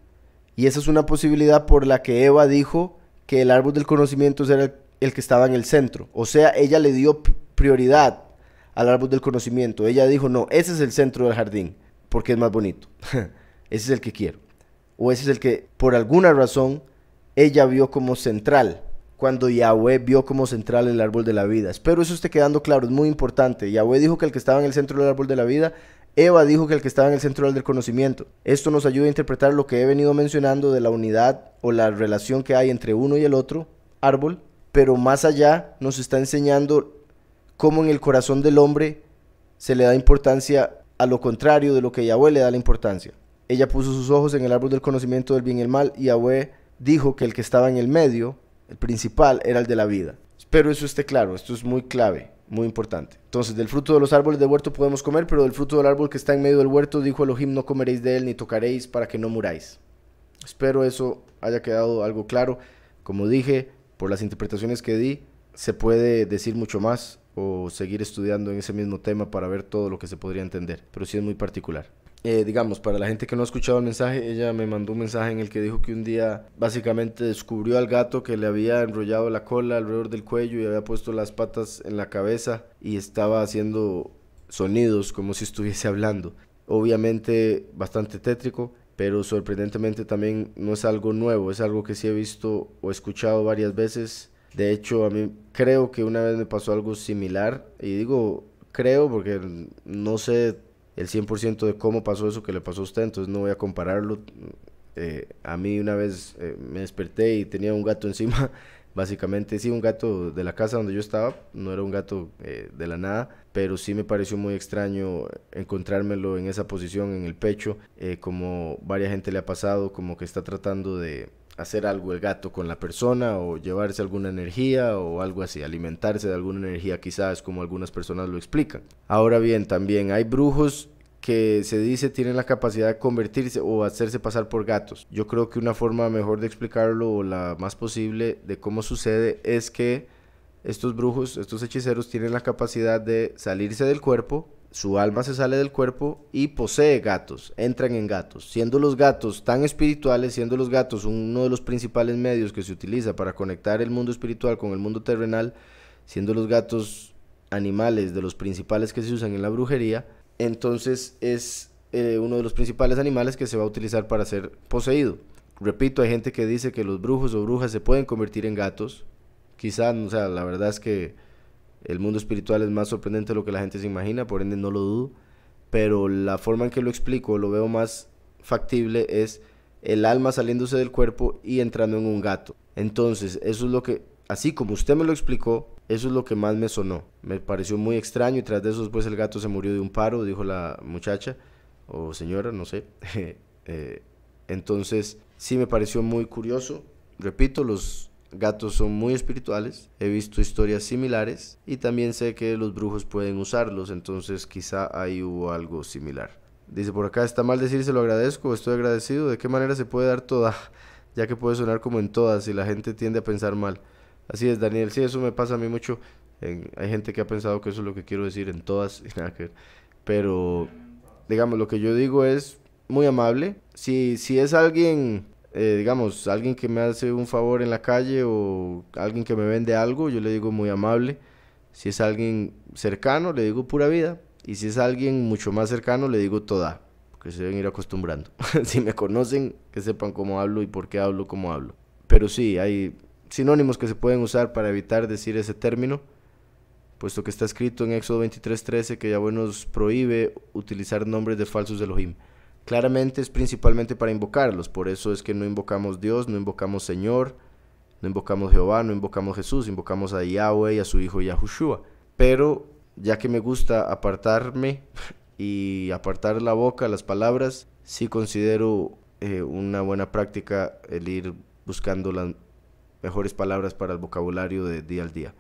Speaker 1: Y esa es una posibilidad por la que Eva dijo que el árbol del conocimiento era el que estaba en el centro. O sea, ella le dio prioridad al árbol del conocimiento. Ella dijo, no, ese es el centro del jardín, porque es más bonito. Ese es el que quiero. O ese es el que, por alguna razón, ella vio como central, cuando Yahweh vio como central el árbol de la vida. Espero eso esté quedando claro, es muy importante. Yahweh dijo que el que estaba en el centro del árbol de la vida, Eva dijo que el que estaba en el centro del conocimiento. Esto nos ayuda a interpretar lo que he venido mencionando de la unidad o la relación que hay entre uno y el otro árbol, pero más allá nos está enseñando cómo en el corazón del hombre se le da importancia a lo contrario de lo que Yahweh le da la importancia. Ella puso sus ojos en el árbol del conocimiento del bien y el mal, y Yahweh dijo que el que estaba en el medio, el principal, era el de la vida. Espero eso esté claro, esto es muy clave, muy importante. Entonces, del fruto de los árboles del huerto podemos comer, pero del fruto del árbol que está en medio del huerto, dijo Elohim, no comeréis de él ni tocaréis para que no muráis. Espero eso haya quedado algo claro. Como dije, por las interpretaciones que di, se puede decir mucho más o seguir estudiando en ese mismo tema para ver todo lo que se podría entender, pero sí es muy particular. Digamos, para la gente que no ha escuchado el mensaje, ella me mandó un mensaje en el que dijo que un día básicamente descubrió al gato que le había enrollado la cola alrededor del cuello y había puesto las patas en la cabeza y estaba haciendo sonidos como si estuviese hablando. Obviamente bastante tétrico, pero sorprendentemente también no es algo nuevo, es algo que sí he visto o escuchado varias veces. De hecho, a mí creo que una vez me pasó algo similar, y digo creo porque no sé el 100% de cómo pasó eso que le pasó a usted, entonces no voy a compararlo. A mí una vez me desperté y tenía un gato encima, básicamente sí, un gato de la casa donde yo estaba, no era un gato de la nada, pero sí me pareció muy extraño encontrármelo en esa posición en el pecho, como varias gente le ha pasado, como que está tratando de hacer algo el gato con la persona o llevarse alguna energía o algo así, alimentarse de alguna energía, quizás como algunas personas lo explican. Ahora bien, también hay brujos que se dice tienen la capacidad de convertirse o hacerse pasar por gatos. Yo creo que una forma mejor de explicarlo o la más posible de cómo sucede es que estos brujos, estos hechiceros tienen la capacidad de salirse del cuerpo, su alma se sale del cuerpo y posee gatos, entran en gatos. Siendo los gatos tan espirituales, siendo los gatos uno de los principales medios que se utiliza para conectar el mundo espiritual con el mundo terrenal, siendo los gatos animales de los principales que se usan en la brujería, entonces es uno de los principales animales que se va a utilizar para ser poseído. Repito, hay gente que dice que los brujos o brujas se pueden convertir en gatos. Quizá, o sea, la verdad es que el mundo espiritual es más sorprendente de lo que la gente se imagina, por ende no lo dudo, pero la forma en que lo explico, lo veo más factible, es el alma saliéndose del cuerpo y entrando en un gato. Entonces, eso es lo que, así como usted me lo explicó, eso es lo que más me sonó. Me pareció muy extraño y tras de eso después el gato se murió de un paro, dijo la muchacha, o señora, no sé. Entonces, sí me pareció muy curioso. Repito, los gatos son muy espirituales, he visto historias similares y también sé que los brujos pueden usarlos, entonces quizá ahí hubo algo similar. Dice por acá, está mal decir se lo agradezco, estoy agradecido. ¿De qué manera se puede dar toda? Ya que puede sonar como en todas y la gente tiende a pensar mal. Así es, Daniel, sí, eso me pasa a mí mucho. Hay gente que ha pensado que eso es lo que quiero decir en todas y nada que ver. Pero digamos, lo que yo digo es muy amable. Si es alguien, digamos, alguien que me hace un favor en la calle o alguien que me vende algo, yo le digo muy amable. Si es alguien cercano, le digo pura vida. Y si es alguien mucho más cercano, le digo toda, porque se deben ir acostumbrando. Si me conocen, que sepan cómo hablo y por qué hablo como hablo. Pero sí, hay sinónimos que se pueden usar para evitar decir ese término, puesto que está escrito en Éxodo 23:13 que Yahweh nos prohíbe utilizar nombres de falsos Elohim. Claramente es principalmente para invocarlos, por eso es que no invocamos Dios, no invocamos Señor, no invocamos Jehová, no invocamos Jesús, invocamos a Yahweh y a su hijo Yahushua. Pero ya que me gusta apartarme y apartar la boca, las palabras, sí considero una buena práctica el ir buscando las mejores palabras para el vocabulario de día al día.